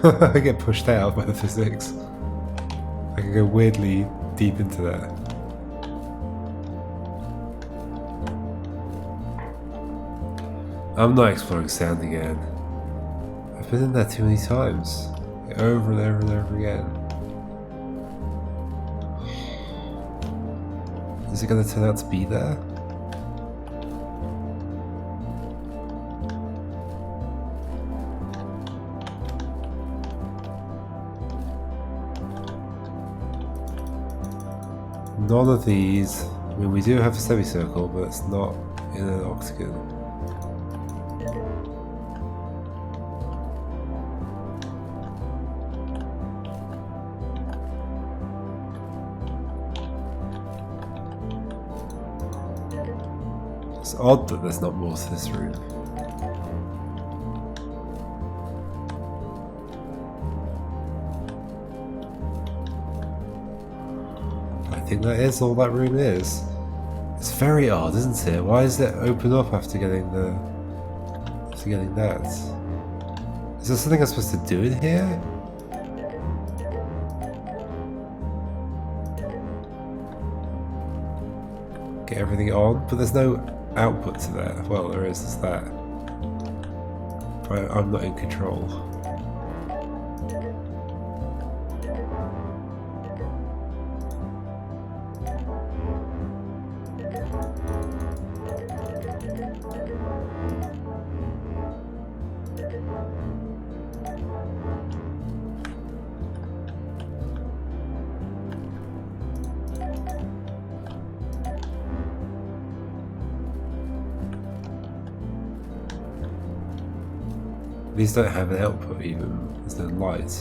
I get pushed out by the physics. I can go weirdly deep into that. I'm not exploring sound again. I've been in there too many times. Over and over and over again. Is it going to turn out to be there? None of these. I mean, we do have a semicircle, but it's not in an octagon. It's odd that there's not more to this room. I think that is all that room is. It's very odd, isn't it? Why does it open up after getting the... after getting that? Is there something I'm supposed to do in here? Get everything on? But there's no output to that. Well, there is, there's that. But I'm not in control. These don't have an output even, there's no light.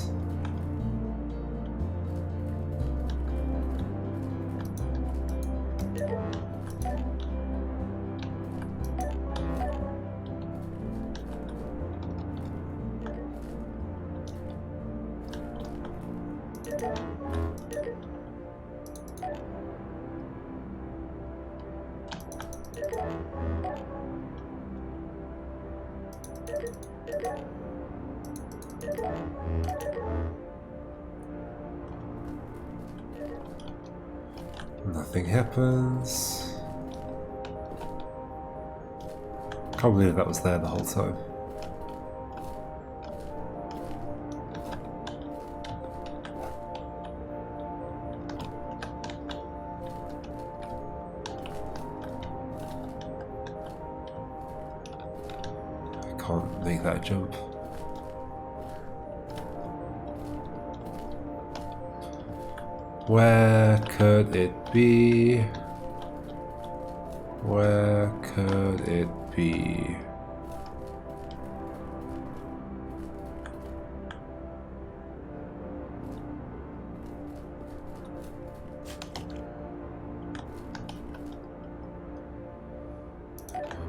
Nothing happens. Can't believe that was there the whole time. I can't make that jump. Where could it be? Where could it be?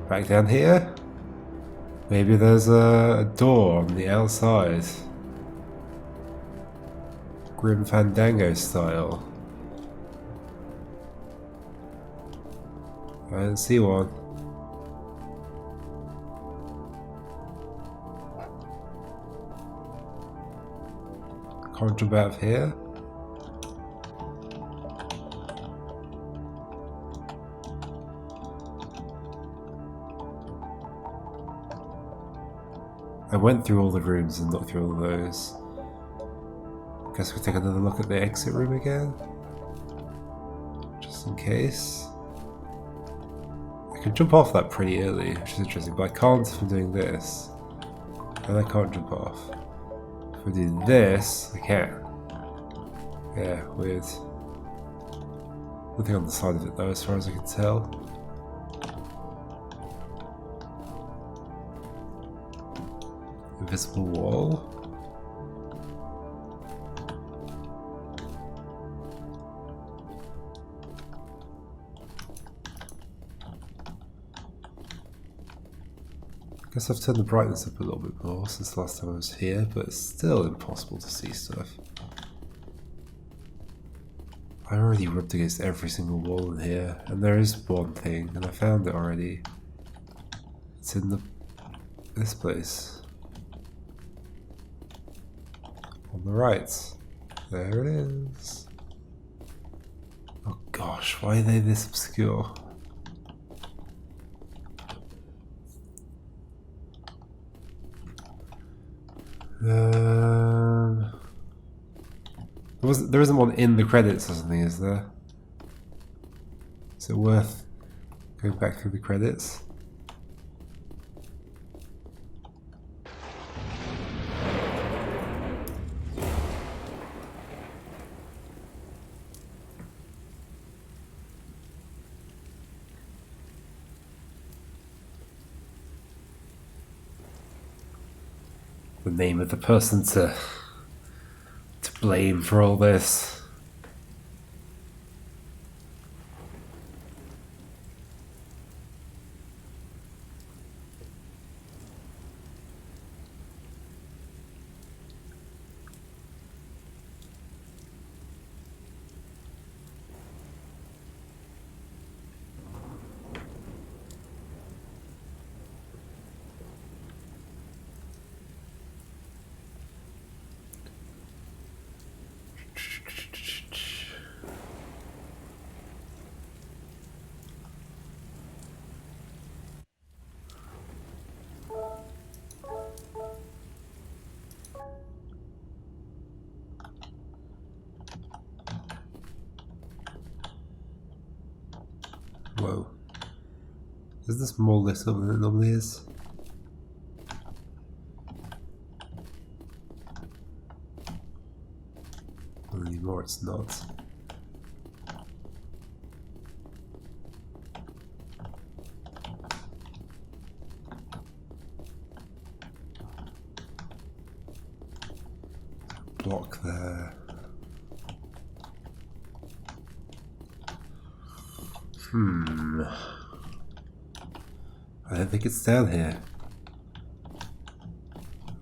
Back down here? Maybe there's a door on the outside. Grim Fandango style. I didn't see one. Can't jump out of here. I went through all the rooms and not through all those. Guess we'll take another look at the exit room again. Just in case. I can jump off that pretty early, which is interesting, but I can't if I'm doing this. And I can't jump off. If I do this, I can. Yeah, weird. Nothing on the side of it though, as far as I can tell. Invisible wall. Guess I've turned the brightness up a little bit more since the last time I was here, but it's still impossible to see stuff. I already rubbed against every single wall in here, and there is one thing, and I found it already. It's in this place. On the right. There it is. Oh gosh, why are they this obscure? There isn't one in the credits or something, is there? Is it worth going back through the credits? The name of the person to blame for all this. Whoa. Is this more lit up than it normally is? Well, anymore it's not. Block there. I don't think it's down here.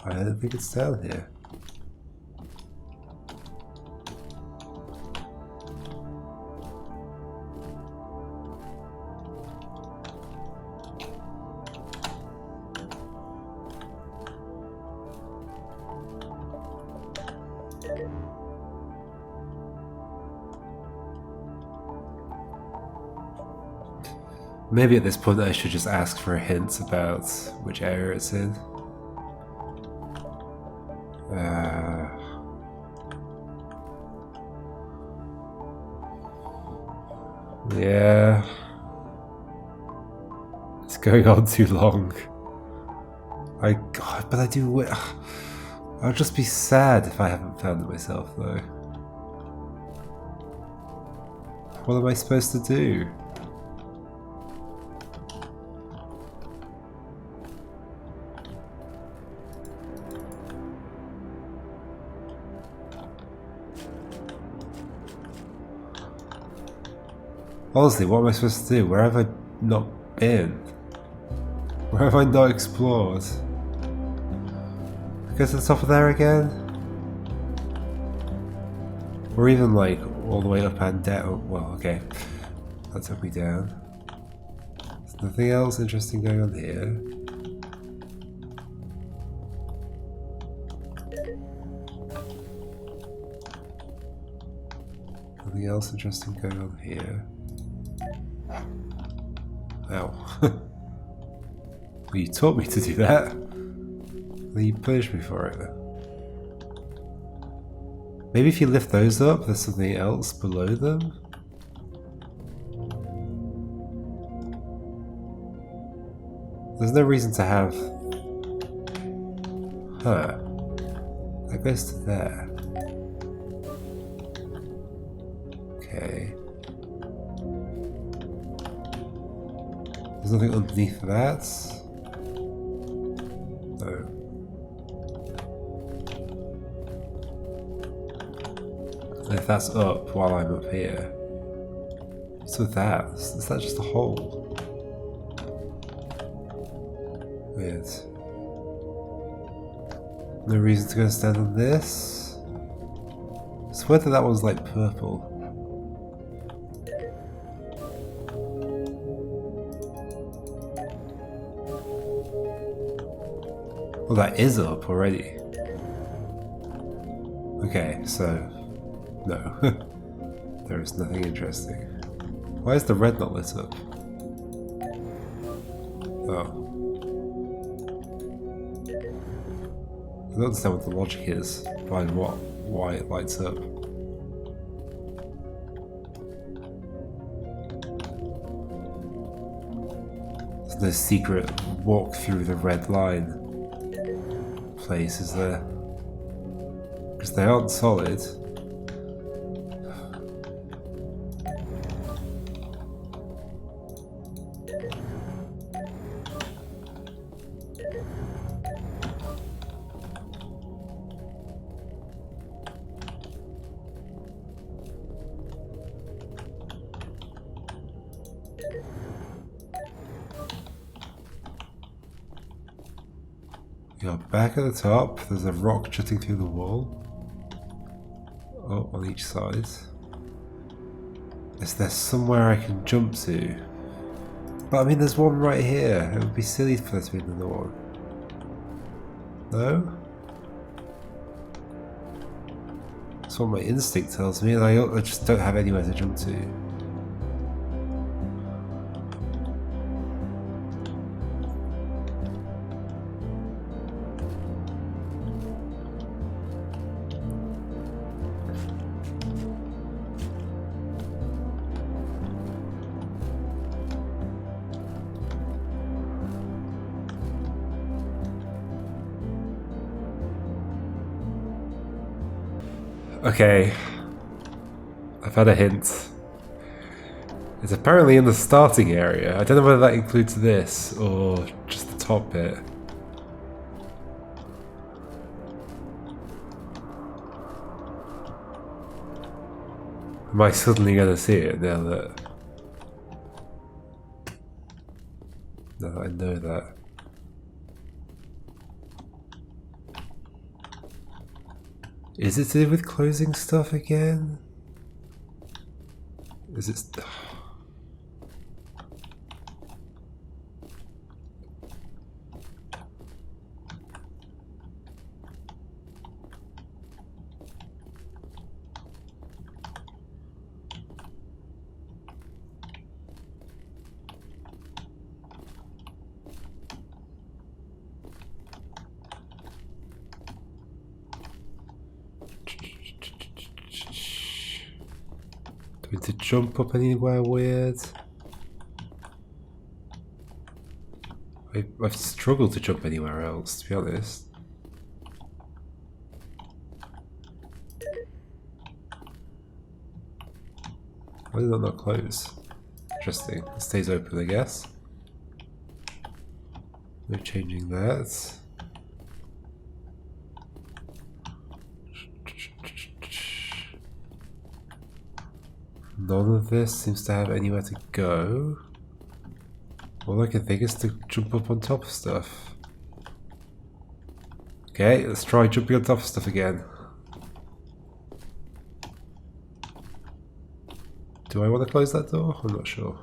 I don't think it's down here. Maybe at this point I should just ask for a hint about which area it's in. Yeah. It's going on too long. But I do. I'll just be sad if I haven't found it myself, though. What am I supposed to do? Honestly, what am I supposed to do? Where have I not been? Where have I not explored? Go to the top of there again? Or even like all the way up and down? Well, okay. That took me down. There's nothing else interesting going on here. Nothing else interesting going on here. Ow. Well, you taught me to do that. Then you punished me for it. Maybe if you lift those up, there's something else below them? There's no reason to have... Huh. That goes to there. Okay. There's nothing underneath that? No. And if that's up while I'm up here, what's with that? Is that just a hole? Weird. No reason to go stand on this? I swear that one's like purple. Well, that is up already. Okay, so no. There is nothing interesting. Why is the red not lit up? Oh. I don't understand what the logic is behind why it lights up. There's no secret walk through the red line place, is there? Because they aren't solid. You're back at the top, there's a rock jutting through the wall. Oh, on each side. Is there somewhere I can jump to? But I mean, there's one right here. It would be silly for there to be another one. No? That's what my instinct tells me, and I just don't have anywhere to jump to. Okay, I've had a hint. It's apparently in the starting area. I don't know whether that includes this or just the top bit. Am I suddenly going to see it now that I know that? Is it to do with closing stuff again? Is it... Do we need to jump up anywhere weird? I've struggled to jump anywhere else, to be honest. Why did that not close? Interesting. It stays open, I guess. No changing that. None of this seems to have anywhere to go. All I can think is to jump up on top of stuff. Okay, let's try jumping on top of stuff again. Do I want to close that door? I'm not sure.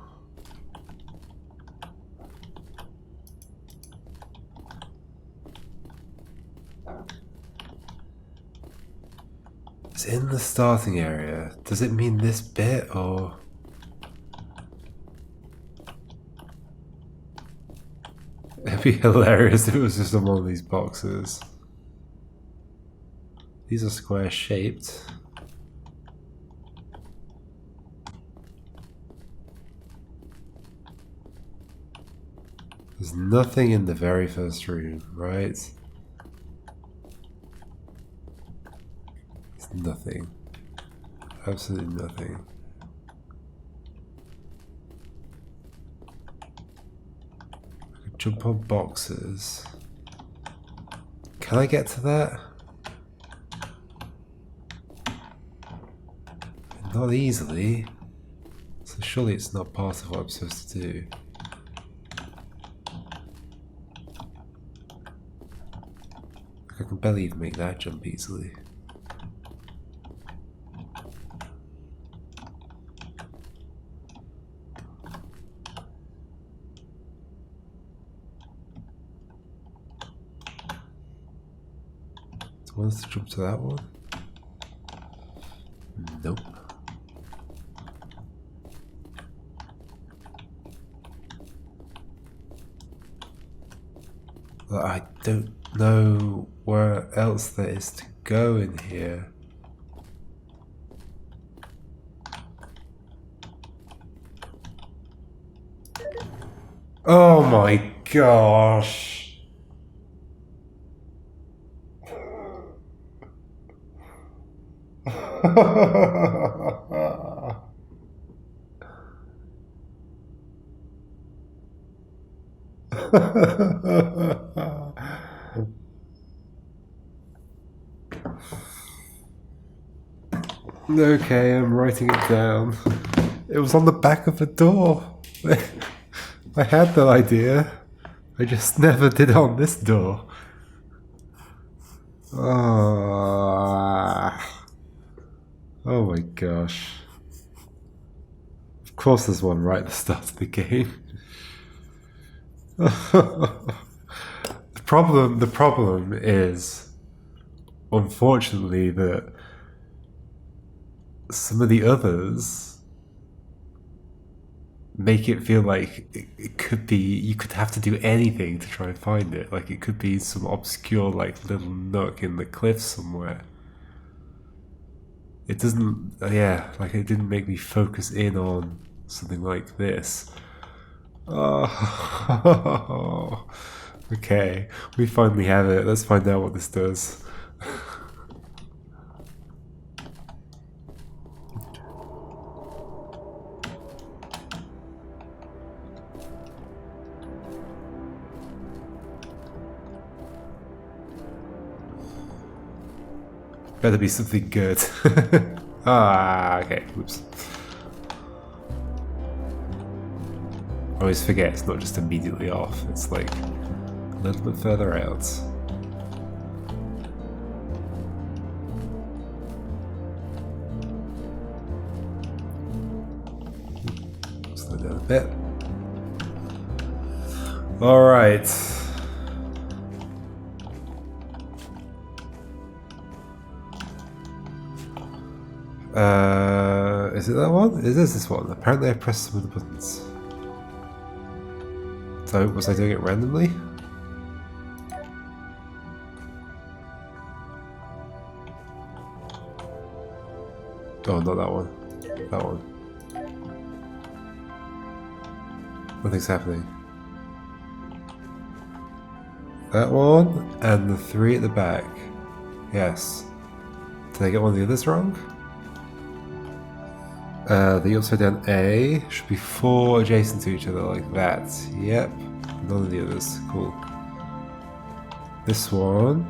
It's in the starting area. Does it mean this bit or... It'd be hilarious if it was just on one of these boxes. These are square shaped. There's nothing in the very first room, right? There's nothing. Absolutely nothing. I could jump on boxes. Can I get to that? Not easily. So surely it's not part of what I'm supposed to do. I can barely even make that jump easily. Do I want to jump to that one? Nope. But I don't know where else there is to go in here. Oh my gosh. Okay, I'm writing it down. It was on the back of the door. I had that idea. I just never did it on this door. Oh my gosh. Of course there's one right at the start of the game. The problem is, unfortunately, that some of the others make it feel like it could be, you could have to do anything to try and find it. Like it could be some obscure like little nook in the cliff somewhere. It doesn't, yeah, like it didn't make me focus in on something like this. Oh, okay, we finally have it. Let's find out what this does. Better be something good. Okay, whoops. I always forget it's not just immediately off, it's like a little bit further out. Slow down a bit. Alright. Is it that one? Is this one? Apparently I pressed some of the buttons. So, was I doing it randomly? Oh, not that one. That one. Nothing's happening. That one, and the three at the back. Yes. Did I get one of the others wrong? The upside down A should be 4 adjacent to each other like that. Yep. None of the others. Cool. This one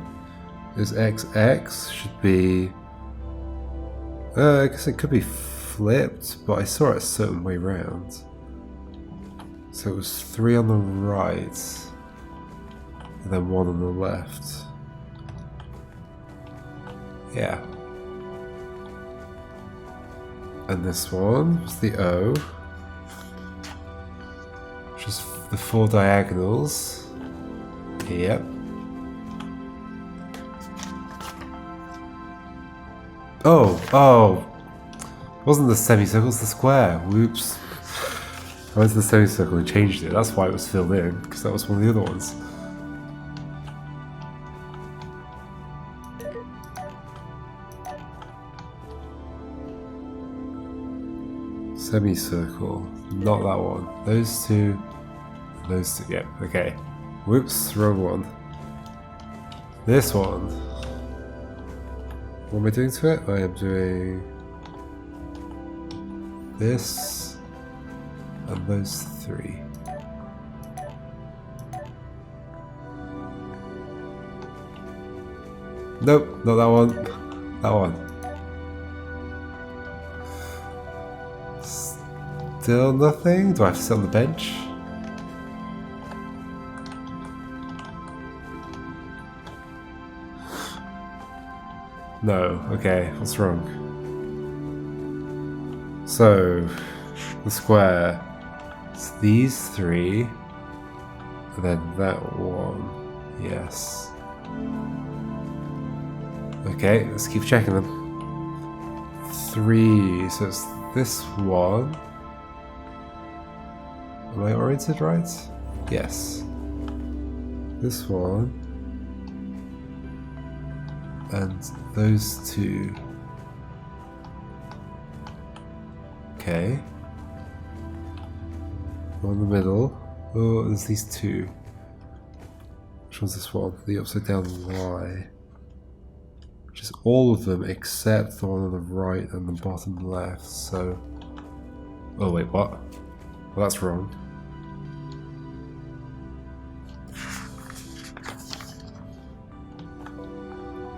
is XX. Should be... I guess it could be flipped, but I saw it a certain way round. So it was 3 on the right, and then 1 on the left. Yeah. And this one was the O, which is the 4 diagonals. Yep. Oh, it wasn't the semicircle, it's the square. Whoops. I went to the semicircle and changed it. That's why it was filled in, because that was one of the other ones. Semicircle, not that one. Those two, yeah, okay. Whoops, wrong one. This one. What am I doing to it? I am doing this and those 3. Nope, not that one. That one. Still nothing? Do I have to sit on the bench? No. Okay, what's wrong? So, the square. It's these 3. And then that one. Yes. Okay, let's keep checking them. 3, so it's this one. Am I oriented right? Yes. This one. And those 2. Okay. One in the middle. Oh, there's these 2. Which one's this one? The upside down Y. Which is all of them except the one on the right and the bottom left, so... Oh wait, what? Well, that's wrong.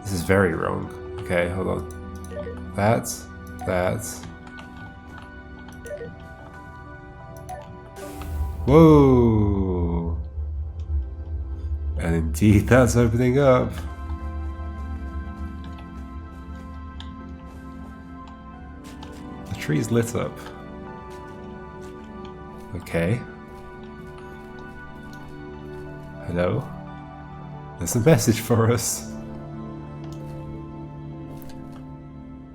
This is very wrong. Okay, hold on. That. Whoa! And indeed, that's opening up. The tree's lit up. Okay. Hello? There's a message for us.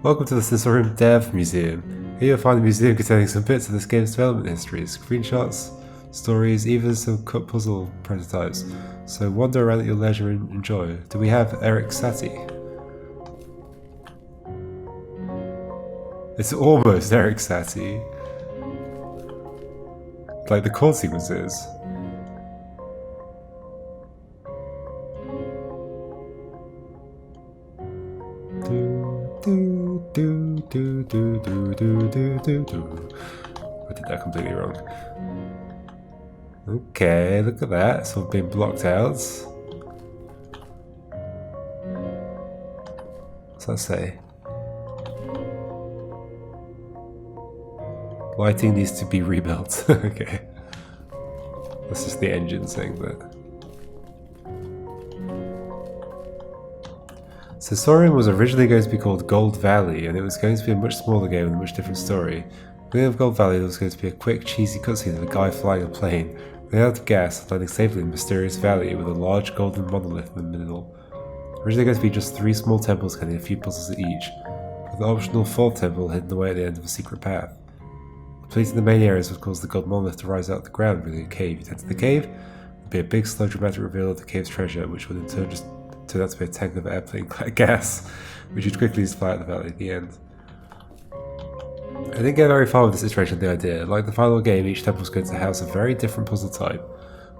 Welcome to the Sensorium Dev Museum. Here you'll find a museum containing some bits of this game's development history, screenshots, stories, even some cut puzzle prototypes. So wander around at your leisure and enjoy. Do we have Eric Satie? It's almost Eric Satie. Like the chord sequences. I did that completely wrong. Okay, look at that. It's all been blocked out. What's that say? Lighting needs to be rebuilt. Okay. That's just the engine saying that. Sensorium was originally going to be called Gold Valley, and it was going to be a much smaller game with a much different story. At the beginning of Gold Valley, there was going to be a quick, cheesy cutscene of a guy flying a plane, running out of gas, landing safely in a mysterious valley with a large golden monolith in the middle. Originally going to be just 3 small temples containing a few puzzles each, with an optional 4th temple hidden away at the end of a secret path. Completing the main areas would cause the gold monolith to rise out of the ground, revealing a cave. You'd enter the cave, there'd be a big, slow, dramatic reveal of the cave's treasure, which would in turn just turn out to be a tank of airplane gas, which would quickly just fly out the valley at the end. I didn't get very far with this iteration of the idea. Like the final game, each temple was going to house a very different puzzle type.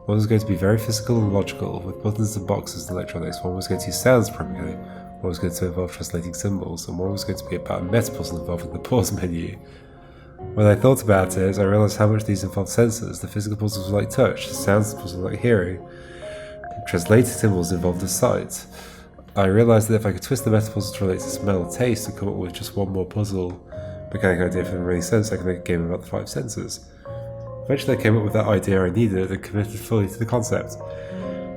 One was going to be very physical and logical, with buttons and boxes and electronics. One was going to use sounds primarily. One was going to involve translating symbols, and one was going to be about a meta puzzle involving the pause menu. When I thought about it, I realised how much these involved sensors. The physical puzzles were like touch, the sounds puzzles were like hearing. Translating symbols involved the sight. I realised that if I could twist the meta puzzle to relate to smell or taste and come up with just one more puzzle mechanic idea for the remaining sense, I could make a game about the 5 senses. Eventually I came up with that idea I needed and committed fully to the concept.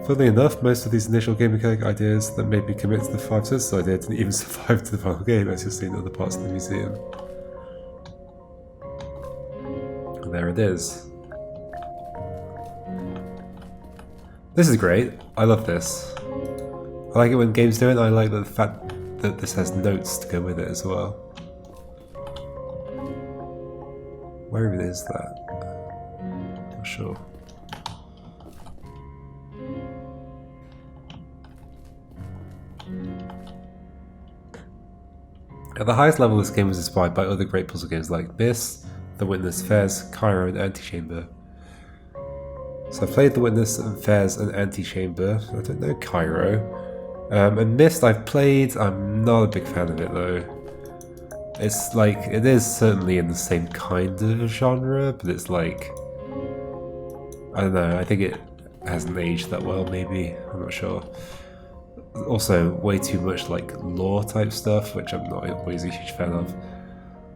Funnily enough, most of these initial game mechanic ideas that made me commit to the 5 senses idea didn't even survive to the final game, as you'll see in other parts of the museum. And there it is. This is great. I love this. I like it when games do it, and I like the fact that this has notes to go with it as well. Where even is that? Not sure. At the highest level, this game was inspired by other great puzzle games like Myst, The Witness, Fez, Cairo, and Antechamber. So I've played The Witness and Fez and Antechamber. I don't know Cairo. And Myst I've played. I'm not a big fan of it though. It's like, it is certainly in the same kind of genre, but it's like, I don't know, I think it hasn't aged that well maybe, I'm not sure. Also way too much like lore type stuff, which I'm not always a huge fan of.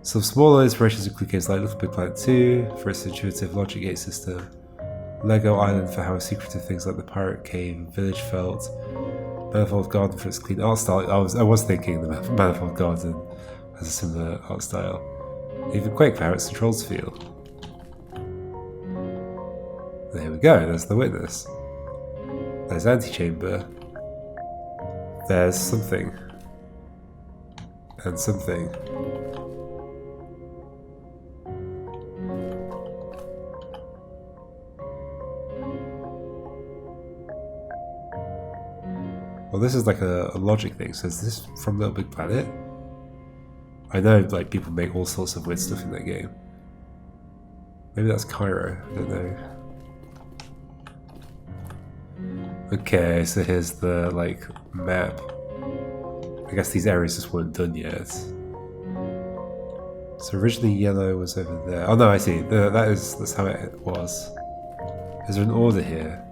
Some smaller inspirations include games like Little Big Planet 2 for its intuitive logic gate system, Lego Island for how secretive things like the Pirate Cave and Village felt, Manifold Garden for its clean art style. I was thinking the Manifold Garden has a similar art style. Even Quake for how its controls feel. There we go, there's The Witness. There's Antechamber. There's something. And something. this is like a logic thing. So is this from Little Big Planet? I know like people make all sorts of weird stuff in that game. Maybe that's Cairo, I don't know. Okay, so here's the like map. I guess these areas just weren't done yet. So originally yellow was over there. Oh no, I see. That's how it was. Is there an order here?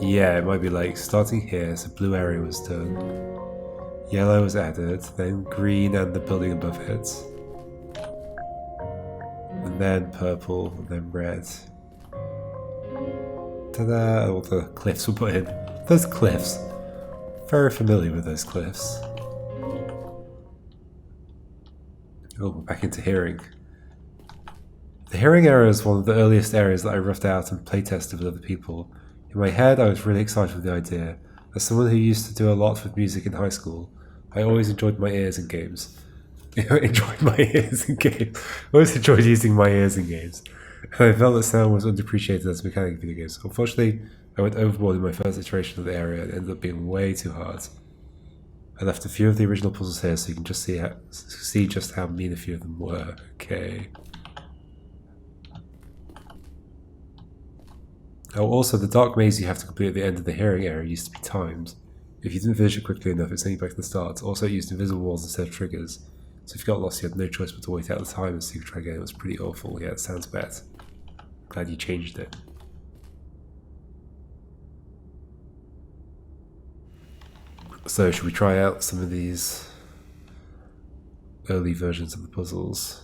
Yeah, it might be like starting here, so blue area was done. Yellow was added, then green and the building above it. And then purple, and then red. Ta-da! All the cliffs were put in. Those cliffs. Very familiar with those cliffs. Oh, we're back into hearing. The hearing area is one of the earliest areas that I roughed out and playtested with other people. In my head, I was really excited with the idea. As someone who used to do a lot with music in high school, I always enjoyed my ears in games. Enjoyed my ears in games. I always enjoyed using my ears in games. And I felt that sound was underappreciated as a mechanic in video games. Unfortunately, I went overboard in my first iteration of the area and ended up being way too hard. I left a few of the original puzzles here so you can just see just how mean a few of them were. Okay. Oh, also, the dark maze you have to complete at the end of the hearing area used to be timed. If you didn't finish it quickly enough, it sent you back to the start. Also, it used invisible walls instead of triggers. So if you got lost, you had no choice but to wait out the time and see if you try again. It was pretty awful. Yeah, it sounds bad. Glad you changed it. So, should we try out some of these early versions of the puzzles?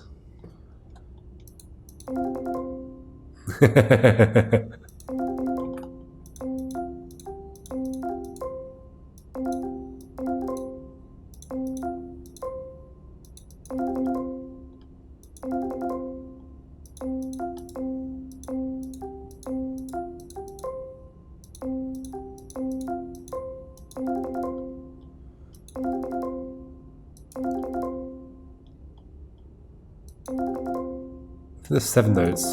There's 7 notes.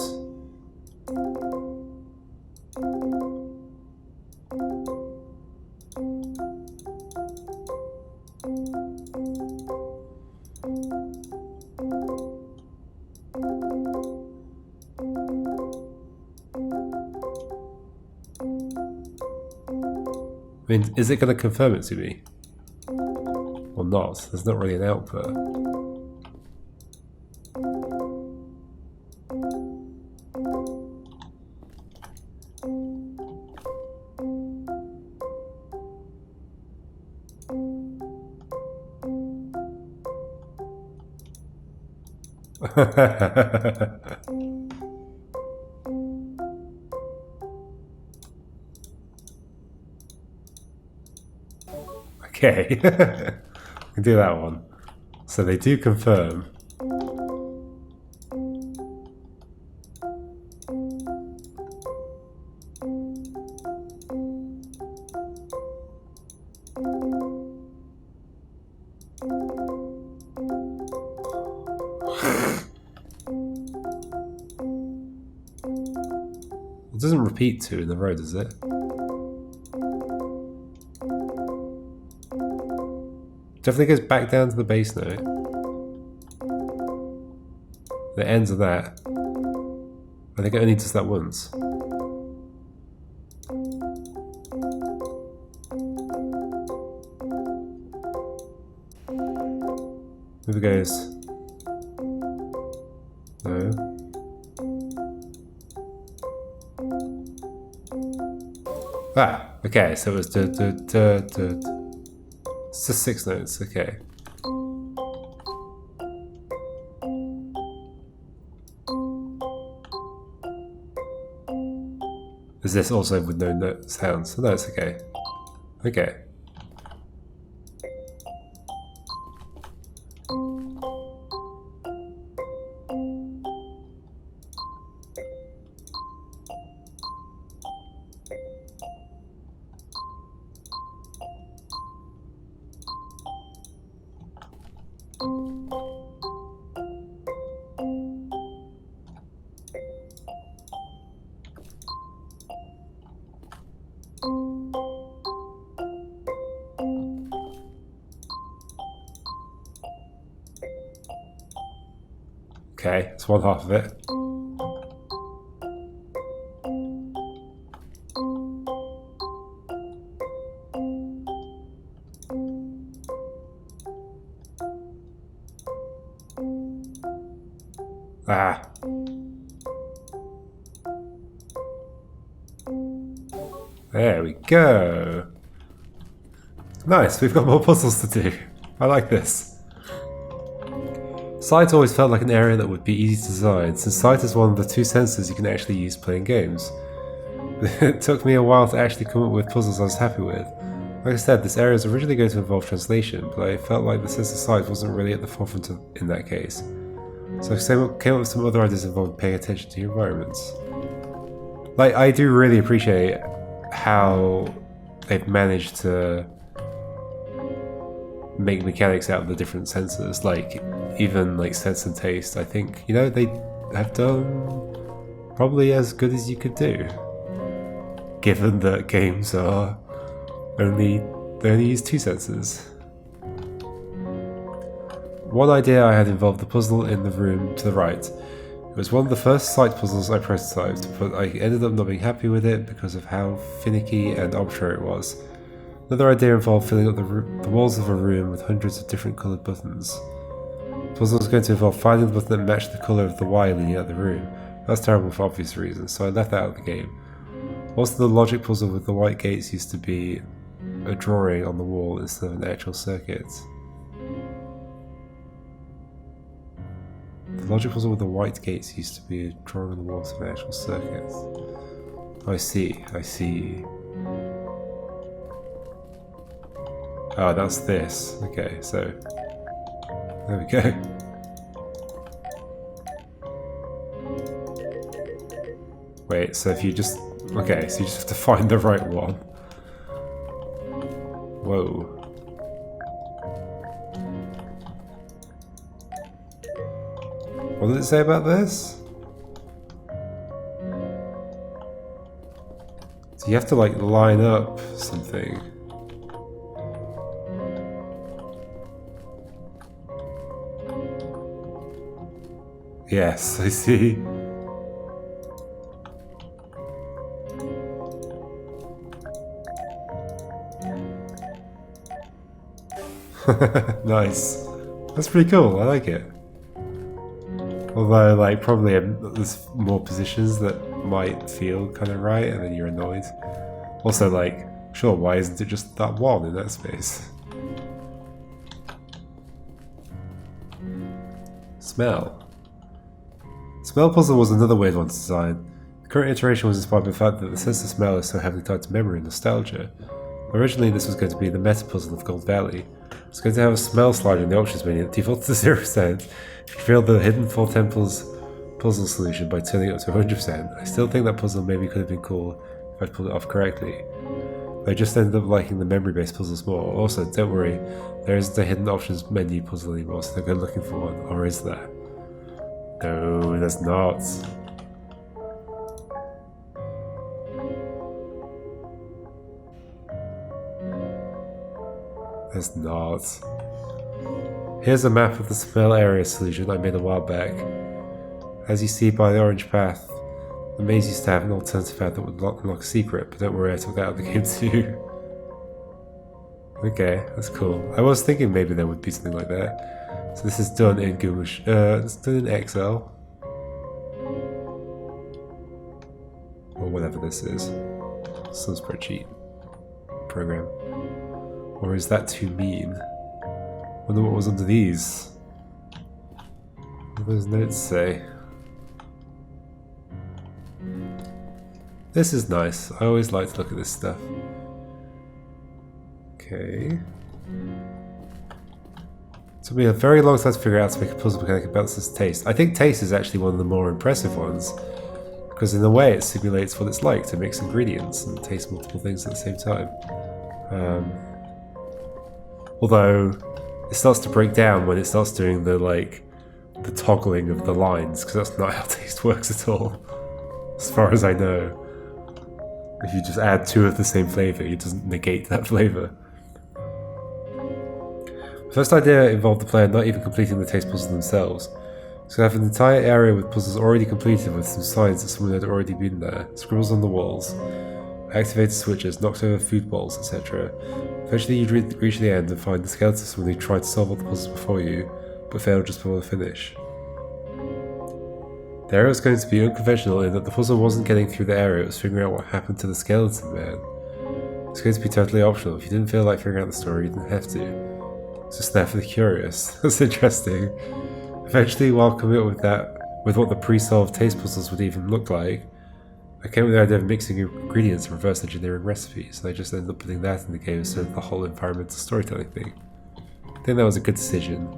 I mean, is it going to confirm it to me? Or not? There's not really an output. Okay, I can do that one. So they do confirm. It doesn't repeat 2 in the row, does it? Definitely goes back down to the bass note. The ends of that. I think it only does that once. Maybe it goes. No. Ah, okay, so it was it's just 6 notes, okay. Is this also with no note sounds? So that's okay. Okay. Okay, that's one half of it. Ah. There we go. Nice, we've got more puzzles to do. I like this. Sight always felt like an area that would be easy to design, since sight is one of the two senses you can actually use playing games. It took me a while to actually come up with puzzles I was happy with. Like I said, this area was originally going to involve translation, but I felt like the sense of sight wasn't really at the forefront in that case. So I came up with some other ideas involving paying attention to your environments. Like, I do really appreciate how they've managed to make mechanics out of the different senses, like even like sense and taste. I think, you know, they have done probably as good as you could do, given that games are they only use two senses. One idea I had involved the puzzle in the room to the right. It was one of the first sight puzzles I prototyped, but I ended up not being happy with it because of how finicky and arbitrary it was. Another idea involved filling up the walls of a room with hundreds of different coloured buttons. The puzzle was going to involve finding the button that matched the colour of the wire leading out of the room. That's terrible for obvious reasons, so I left that out of the game. Also, the logic puzzle with the white gates used to be a drawing on the wall instead of an actual circuit. The logic puzzle with the white gates used to be a drawing on the wall instead of an actual circuit. I see. Oh, that's this. Okay, so there we go. Wait, so if you just... Okay, so you just have to find the right one. Whoa. What did it say about this? So you have to like line up something. Yes, I see. Nice. That's pretty cool, I like it. Although, like, probably there's more positions that might feel kind of right, and then you're annoyed. Also, like, sure, why isn't it just that one in that space? Smell. Smell puzzle was another weird one to design. The current iteration was inspired by the fact that the sense of smell is so heavily tied to memory and nostalgia. Originally, this was going to be the meta puzzle of Gold Valley. It's going to have a smell slider in the options menu that defaults to 0%. If you failed the Hidden Four Temples puzzle solution by turning it up to 100%, I still think that puzzle maybe could have been cool if I'd pulled it off correctly. But I just ended up liking the memory-based puzzles more. Also, don't worry, there isn't a hidden options menu puzzle anymore, so they're looking for one. Or is there? No, there's not. There's not. Here's a map of the smell area solution I made a while back. As you see by the orange path, the maze used to have an alternative path that would unlock a secret, but don't worry, I took that out of the game too. Okay, that's cool. I was thinking maybe there would be something like that. So this is done in Google, it's done in Excel. Or whatever this is. Some spreadsheet program. Or is that too mean? Wonder what was under these. What does notes say? This is nice. I always like to look at this stuff. Okay. It took me a very long time to figure out how to make a puzzle mechanic about this taste. I think taste is actually one of the more impressive ones, because in a way it simulates what it's like to mix ingredients and taste multiple things at the same time. Although it starts to break down when it starts doing the the toggling of the lines, because that's not how taste works at all, as far as I know. If you just add two of the same flavour, it doesn't negate that flavour. The first idea involved the player not even completing the taste puzzle themselves. So I have an entire area with puzzles already completed with some signs that someone had already been there, scribbles on the walls, activated switches, knocked over food bowls, etc. Eventually you'd reach the end and find the skeleton of someone who tried to solve all the puzzles before you, but failed just before the finish. The area was going to be unconventional in that the puzzle wasn't getting through the area, it was figuring out what happened to the skeleton man. It's going to be totally optional. If you didn't feel like figuring out the story, you didn't have to. It's just there for the curious. That's interesting. Eventually, while coming up with what the pre-solved taste puzzles would even look like, I came up with the idea of mixing ingredients and reverse engineering recipes, and I just ended up putting that in the game instead of the whole environmental storytelling thing. I think that was a good decision.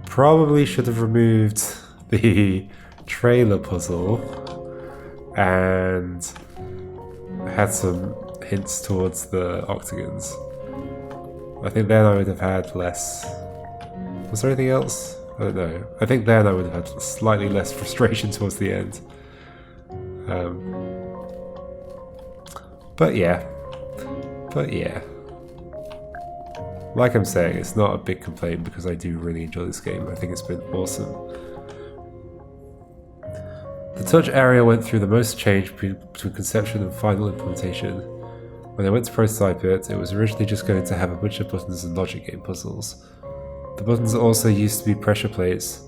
Probably should have removed the trailer puzzle and had some hints towards the octagons. I think then I would have had less... Was there anything else? I don't know. I think then I would have had slightly less frustration towards the end. But yeah. Like I'm saying, it's not a big complaint because I do really enjoy this game. I think it's been awesome. The touch area went through the most change between conception and final implementation. When I went to prototype it, it was originally just going to have a bunch of buttons and logic gate puzzles. The buttons also used to be pressure plates.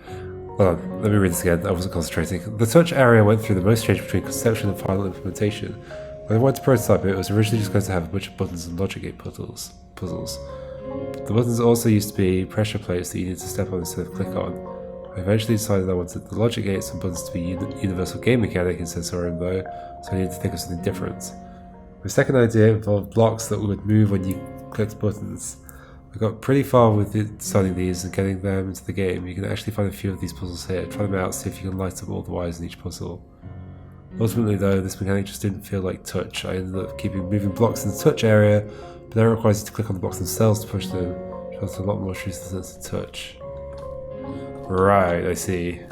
Hold on, let me read this again, I wasn't concentrating. The touch area went through the most change between conception and final implementation. When I went to prototype it, it was originally just going to have a bunch of buttons and logic gate puzzles. The buttons also used to be pressure plates that you needed to step on instead of click on. I eventually decided I wanted the logic gates and buttons to be universal game mechanic in Sensorium though, so I needed to think of something different. My second idea involved blocks that would move when you clicked buttons. I got pretty far with designing these and getting them into the game. You can actually find a few of these puzzles here. Try them out, see if you can light up all the wires in each puzzle. Ultimately though, this mechanic just didn't feel like touch. I ended up keeping moving blocks in the touch area, but now it requires you to click on the blocks themselves to push them, which has a lot more truth than sense of touch. Right, I see.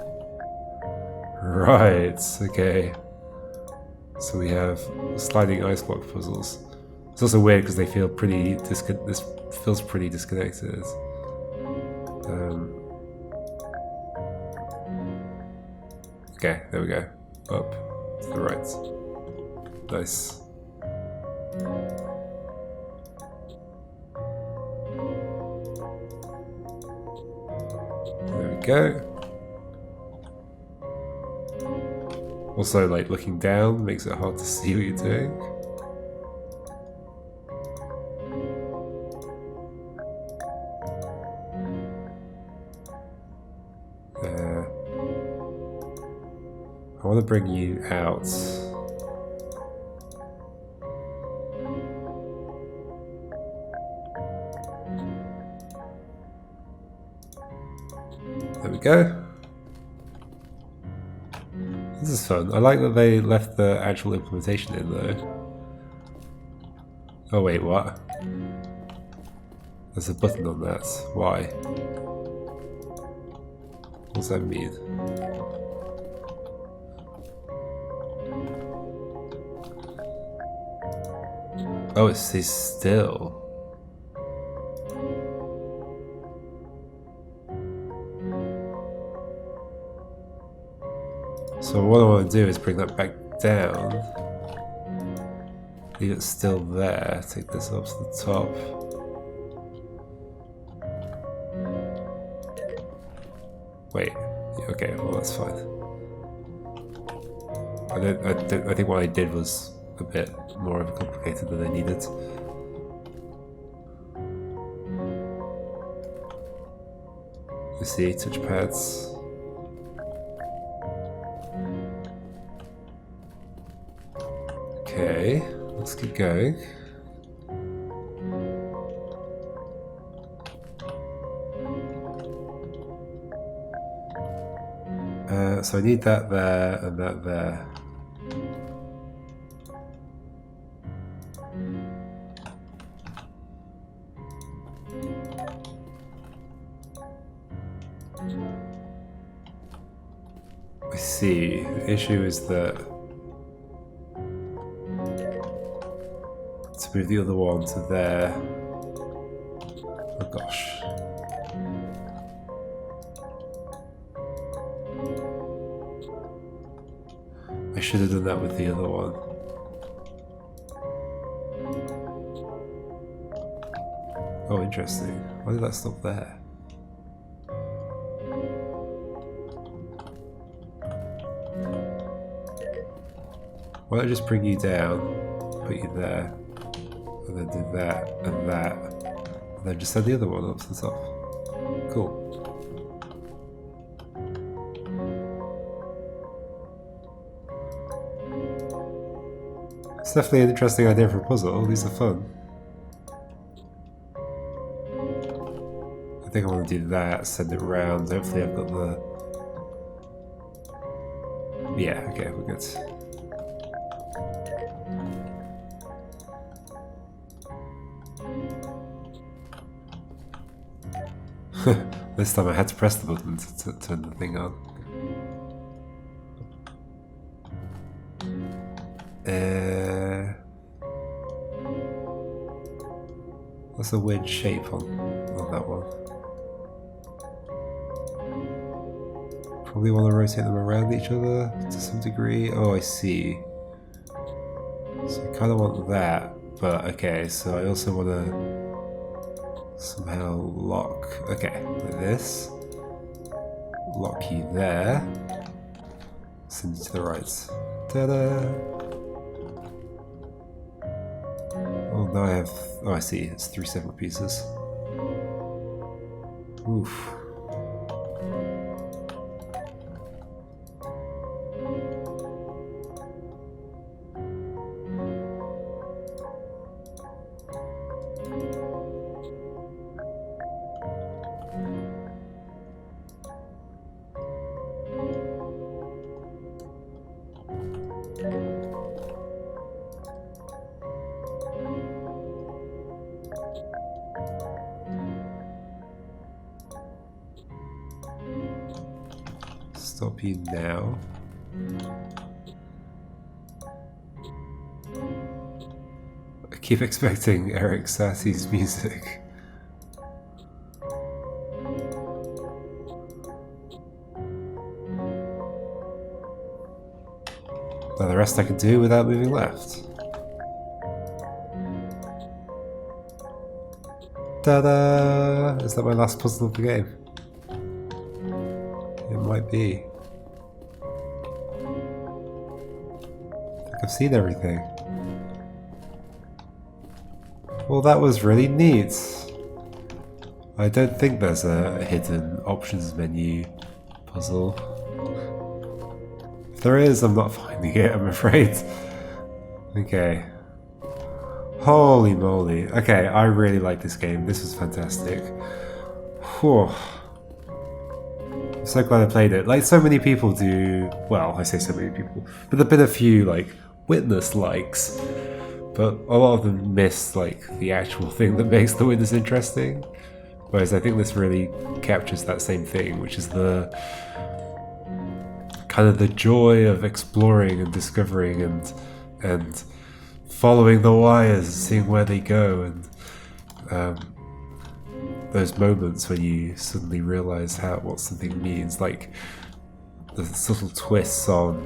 Right, okay. So we have sliding ice block puzzles. It's also weird because they feel pretty this feels pretty disconnected. Okay, there we go. Up to the right. Nice. There we go. Also, like, looking down makes it hard to see what you're doing. There. I want to bring you out. There we go. This is fun. I like that they left the actual implementation in though. Oh wait, what? There's a button on that. Why? What does that mean? Oh, it stays still. So what I want to do is bring that back down. Leave it still there. Take this up to the top. Wait. Okay, well that's fine. I think what I did was a bit more complicated than I needed. You see, touchpads. Okay, let's keep going. So I need that there and that there. I see. The issue is that to move the other one to there. Oh gosh. should have done that with the other one. Oh, interesting. Why did that stop there? Why don't I just bring you down, put you there, and then do that, and then just send the other one up to the top. Cool. It's definitely an interesting idea for a puzzle. These are fun. I think I want to do that, send it around. Hopefully I've got the... Yeah, okay, we're good. This time I had to press the button to turn the thing on. That's a weird shape on that one. Probably want to rotate them around each other to some degree. Oh, I see. So I kind of want that, but okay, so I also want to somehow lock. Okay, like this. Lock you there. Send it to the right. Ta-da! Oh, now I have... Oh, I see. It's 3 separate pieces. Oof. Stop you now. I keep expecting Eric Satie's music. Now the rest I can do without moving left. Ta-da! Is that my last puzzle of the game? It might be. I think I've seen everything. Well, that was really neat. I don't think there's a hidden options menu puzzle. If there is, I'm not finding it, I'm afraid. Okay. Holy moly. Okay, I really like this game. This was fantastic. Whew. I'm so glad I played it. Like, so many people do... Well, I say so many people. But there've been a few, like, witness likes. But a lot of them miss, like, the actual thing that makes the witness interesting. Whereas I think this really captures that same thing, which is the... kind of the joy of exploring and discovering and following the wires, seeing where they go, and those moments when you suddenly realize what something means, like the subtle twists on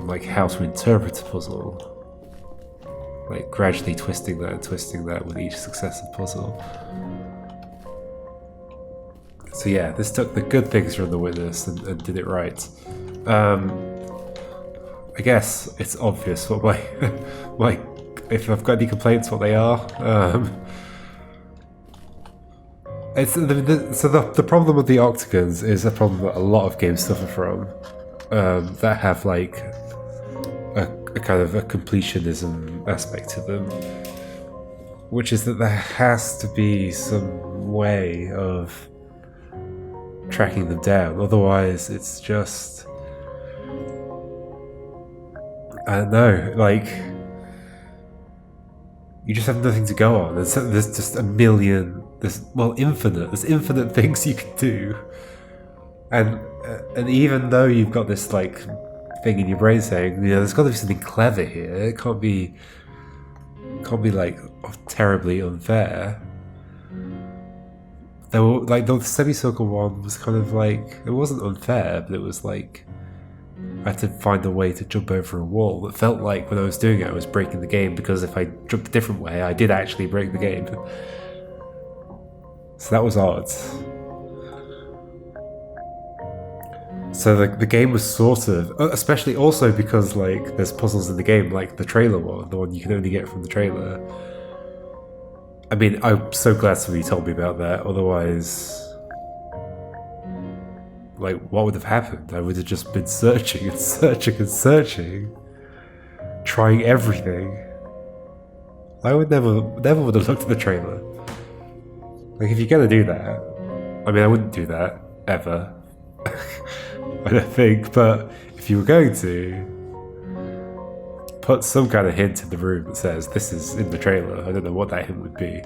like how to interpret a puzzle, like gradually twisting that and twisting that with each successive puzzle. So yeah, this took the good things from the witness and did it right. I guess it's obvious what my if I've got any complaints, what they are. It's the problem with the octagons is a problem that a lot of games suffer from, that have like a kind of a completionism aspect to them, which is that there has to be some way of tracking them down. Otherwise, it's just, I don't know, like, you just have nothing to go on. There's just a million, there's infinite things you can do. And even though you've got this, like, thing in your brain saying, you know, there's got to be something clever here. It can't be like terribly unfair. There were, like, the semicircle one was kind of like, it wasn't unfair, but it was like, I had to find a way to jump over a wall. It felt like when I was doing it, I was breaking the game, because if I jumped a different way, I did actually break the game. So that was odd. So the game was sort of, especially also because like there's puzzles in the game, like the trailer one, the one you can only get from the trailer. I mean, I'm so glad somebody told me about that. Otherwise, like, what would have happened? I would have just been searching and searching and searching, trying everything. I would never would have looked at the trailer. Like, if you're gonna do that, I mean, I wouldn't do that ever. I don't think, but if you were going to, put some kind of hint in the room that says this is in the trailer. I don't know what that hint would be.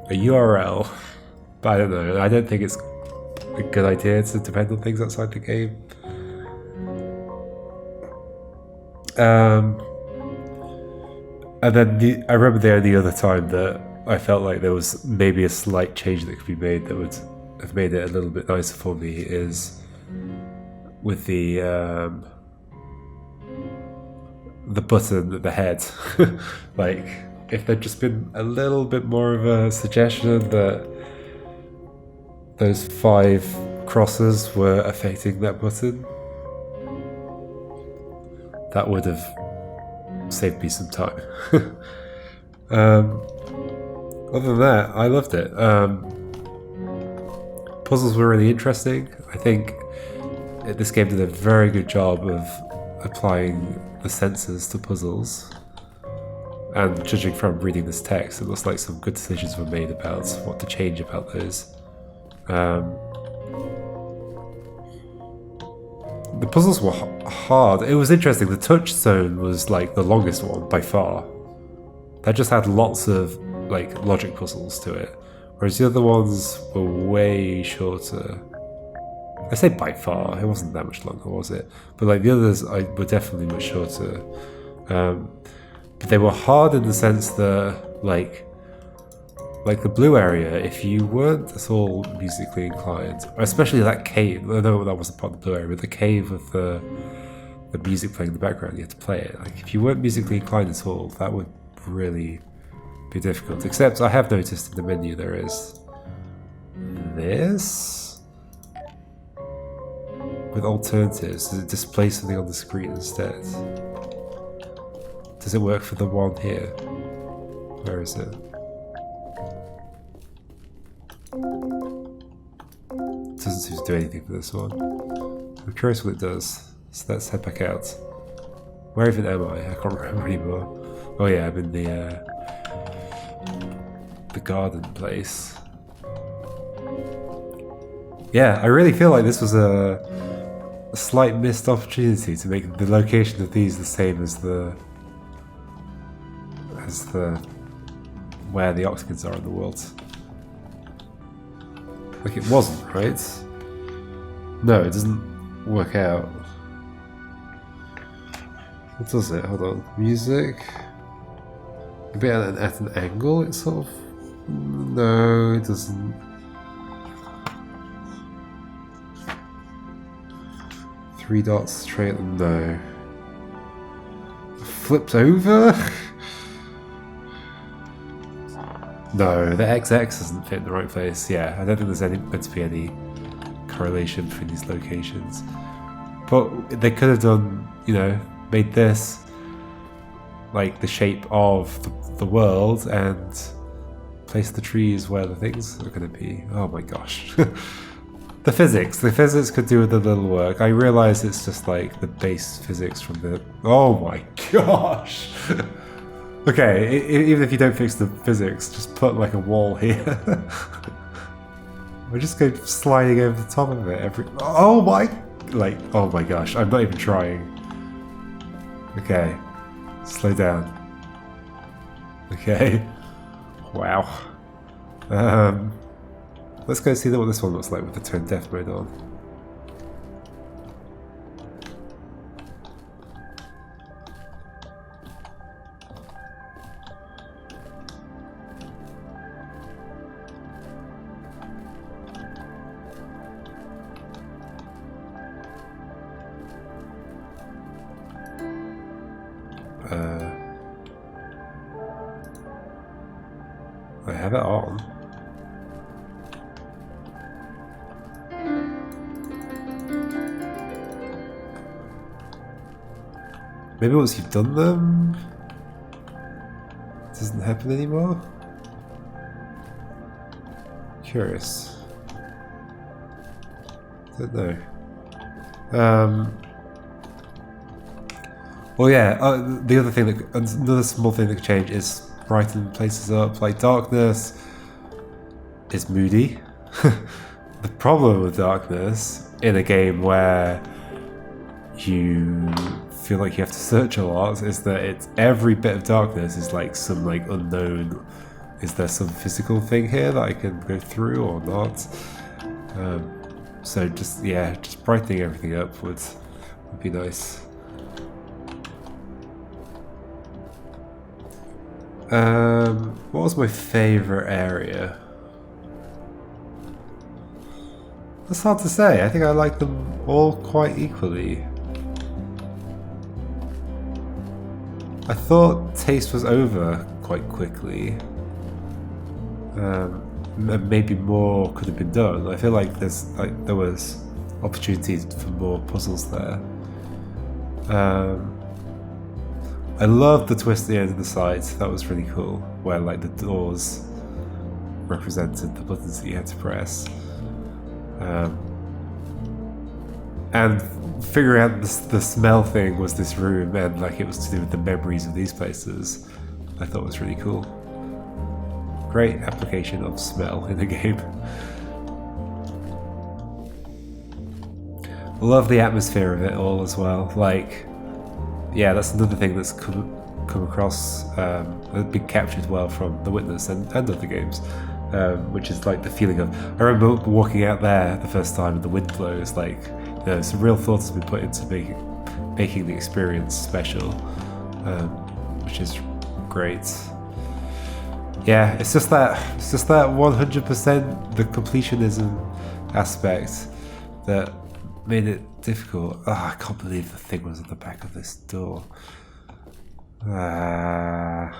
A URL, but I don't know. I don't think it's a good idea to depend on things outside the game. And then I remember the only other time that I felt like there was maybe a slight change that could be made that would have made it a little bit nicer for me is with the button at the head. Like, if there'd just been a little bit more of a suggestion that those 5 crosses were affecting that button, that would have saved me some time. Other than that, I loved it. Puzzles were really interesting. I think this game did a very good job of applying the senses to puzzles. And judging from reading this text, it looks like some good decisions were made about what to change about those. The puzzles were hard. It was interesting. The touchstone was like the longest one by far. That just had lots of like logic puzzles to it, whereas the other ones were way shorter. I say by far, it wasn't that much longer, was it? But like the others were definitely much shorter. But they were hard in the sense that like the blue area, if you weren't at all musically inclined, especially that cave, I know that wasn't part of the blue area, but the cave with the music playing in the background, you had to play it. Like, if you weren't musically inclined at all, that would really be difficult. Except I have noticed in the menu there is this with alternatives. Does it display something on the screen instead? Does it work for the one here? Where is it? Doesn't seem to do anything for this one. I'm curious what it does. So let's head back out. Where even am I? I can't remember anymore. Oh yeah, I'm in the garden place. Yeah, I really feel like this was a slight missed opportunity to make the location of these the same as the where the octagons are in the world. Like, it wasn't, right? No, it doesn't work out. What does it? Hold on. Music. Maybe at an angle, it sort of... No, it doesn't. Three dots straight... No. Flipped over? No, the XX doesn't fit in the right place. Yeah, I don't think there's meant to be any correlation between these locations. But they could have done, you know, made this like the shape of the world and place the trees where the things are going to be. Oh my gosh. The physics could do with a little work. I realize it's just like the base physics from the... Oh my gosh. Okay, even if you don't fix the physics, just put like a wall here. We're just going sliding over the top of it every... Oh my... Like, oh my gosh, I'm not even trying. Okay, slow down. Okay, wow. Let's go see what this one looks like with the tone deaf mode on. I have it on. Maybe once you've done them, it doesn't happen anymore? Curious. Don't know. Well, yeah. The other thing another small thing that could change is brighten places up. Like darkness is moody. The problem with darkness in a game where you feel like you have to search a lot is that every bit of darkness is like some like unknown. Is there some physical thing here that I can go through or not? So just brightening everything up would be nice. What was my favorite area? That's hard to say. I think I like them all quite equally. I thought Taste was over quite quickly. Maybe more could have been done. I feel like there was opportunities for more puzzles there. I love the twist at the end of the site. That was really cool, where like the doors represented the buttons that you had to press. And figuring out the smell thing was this room, and like it was to do with the memories of these places, I thought was really cool. Great application of smell in the game. Love the atmosphere of it all as well. Like, yeah, that's another thing that's come across, been captured well from The Witness and other games, which is like the feeling of. I remember walking out there the first time and the wind blows. Like, some real thought has been put into making the experience special, which is great. Yeah, it's just that 100% the completionism aspect that made it difficult. Oh, I can't believe the thing was at the back of this door. I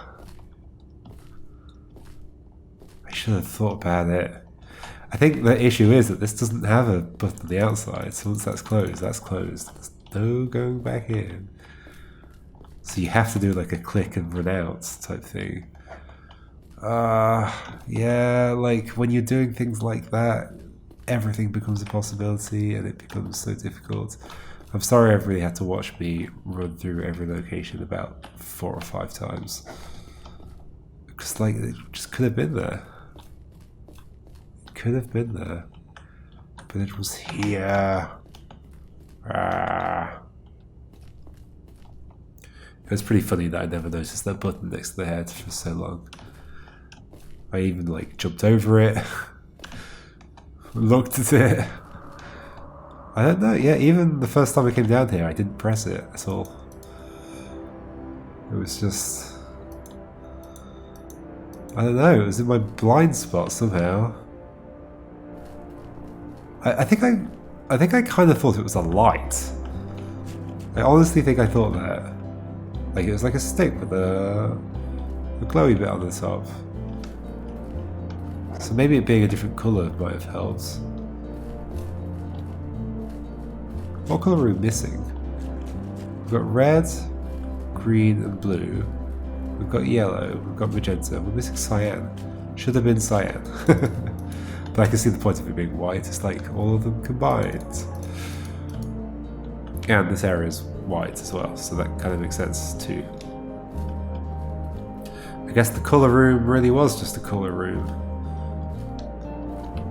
should have thought about it. I think the issue is that this doesn't have a button on the outside, so once that's closed, that's closed. There's no going back in. So you have to do like a click and run out type thing. Yeah, like when you're doing things like that, everything becomes a possibility and it becomes so difficult. I'm sorry everybody had to watch me run through every location about 4 or 5 times. Because like, it just could have been there. It could have been there. But it was here. It was pretty funny that I never noticed that button next to the head for so long. I even like jumped over it, looked at it. I don't know, yeah, even the first time I came down here, I didn't press it at all. It was just, I don't know, it was in my blind spot somehow. I think I kind of thought it was a light. I honestly think I thought that. Like it was like a stick with a glowy bit on the top. So maybe it being a different colour might have helped. What colour are we missing? We've got red, green and blue. We've got yellow, we've got magenta, we're missing cyan. Should have been cyan. But I can see the point of it being white, it's like all of them combined. And this area is white as well, so that kind of makes sense too. I guess the colour room really was just a colour room.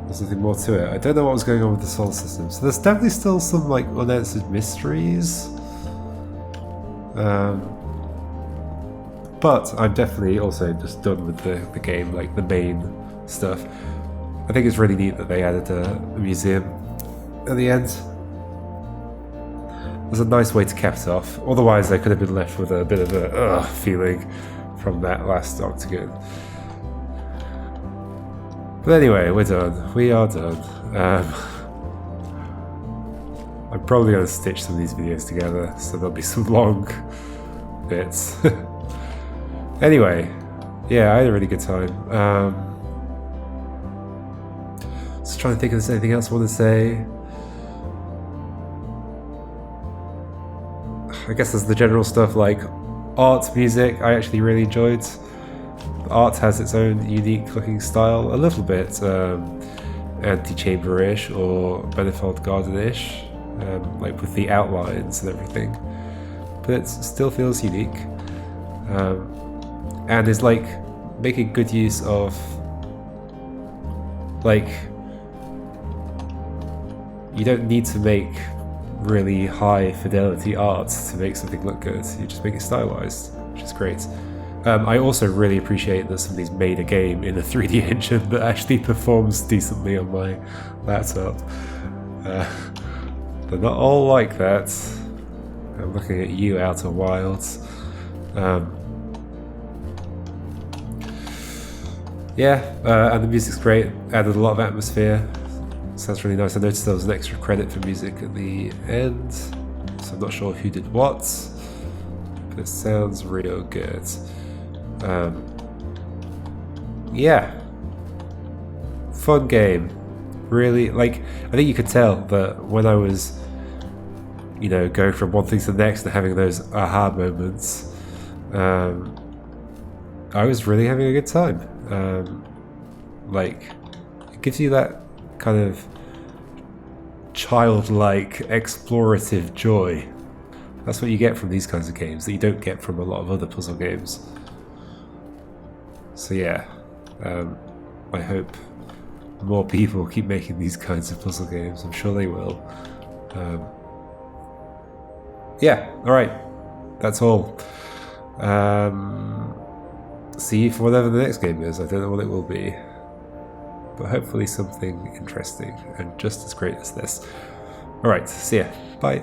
There's nothing more to it. I don't know what was going on with the solar system. So there's definitely still some like unanswered mysteries. But I'm definitely also just done with the game, like the main stuff. I think it's really neat that they added a museum at the end. It was a nice way to cap it off. Otherwise I could have been left with a bit of a feeling from that last Octagon. But anyway, we're done. We are done. I'm probably going to stitch some of these videos together, so there'll be some long bits. Anyway, yeah, I had a really good time. Just trying to think if there's anything else I want to say. I guess there's the general stuff like art, music. I actually really enjoyed. The art has its own unique looking style, a little bit antechamber-ish or Manifold Garden-ish, like with the outlines and everything. But it still feels unique, and is like making good use of like you don't need to make really high fidelity art to make something look good. You just make it stylized, which is great. I also really appreciate that somebody's made a game in a 3D engine that actually performs decently on my laptop. They're not all like that. I'm looking at you, Outer Wilds. Yeah, and the music's great. Added a lot of atmosphere. Sounds really nice. I noticed there was an extra credit for music at the end, so I'm not sure who did what, but it sounds real good. Yeah, fun game. Really, like, I think you could tell that when I was, you know, going from one thing to the next and having those aha moments, I was really having a good time. Like, it gives you that kind of childlike, explorative joy. That's what you get from these kinds of games that you don't get from a lot of other puzzle games. So yeah, I hope more people keep making these kinds of puzzle games. I'm sure they will. Yeah, alright. That's all. See you for whatever the next game is. I don't know what it will be, but hopefully something interesting and just as great as this. Alright, see ya. Bye.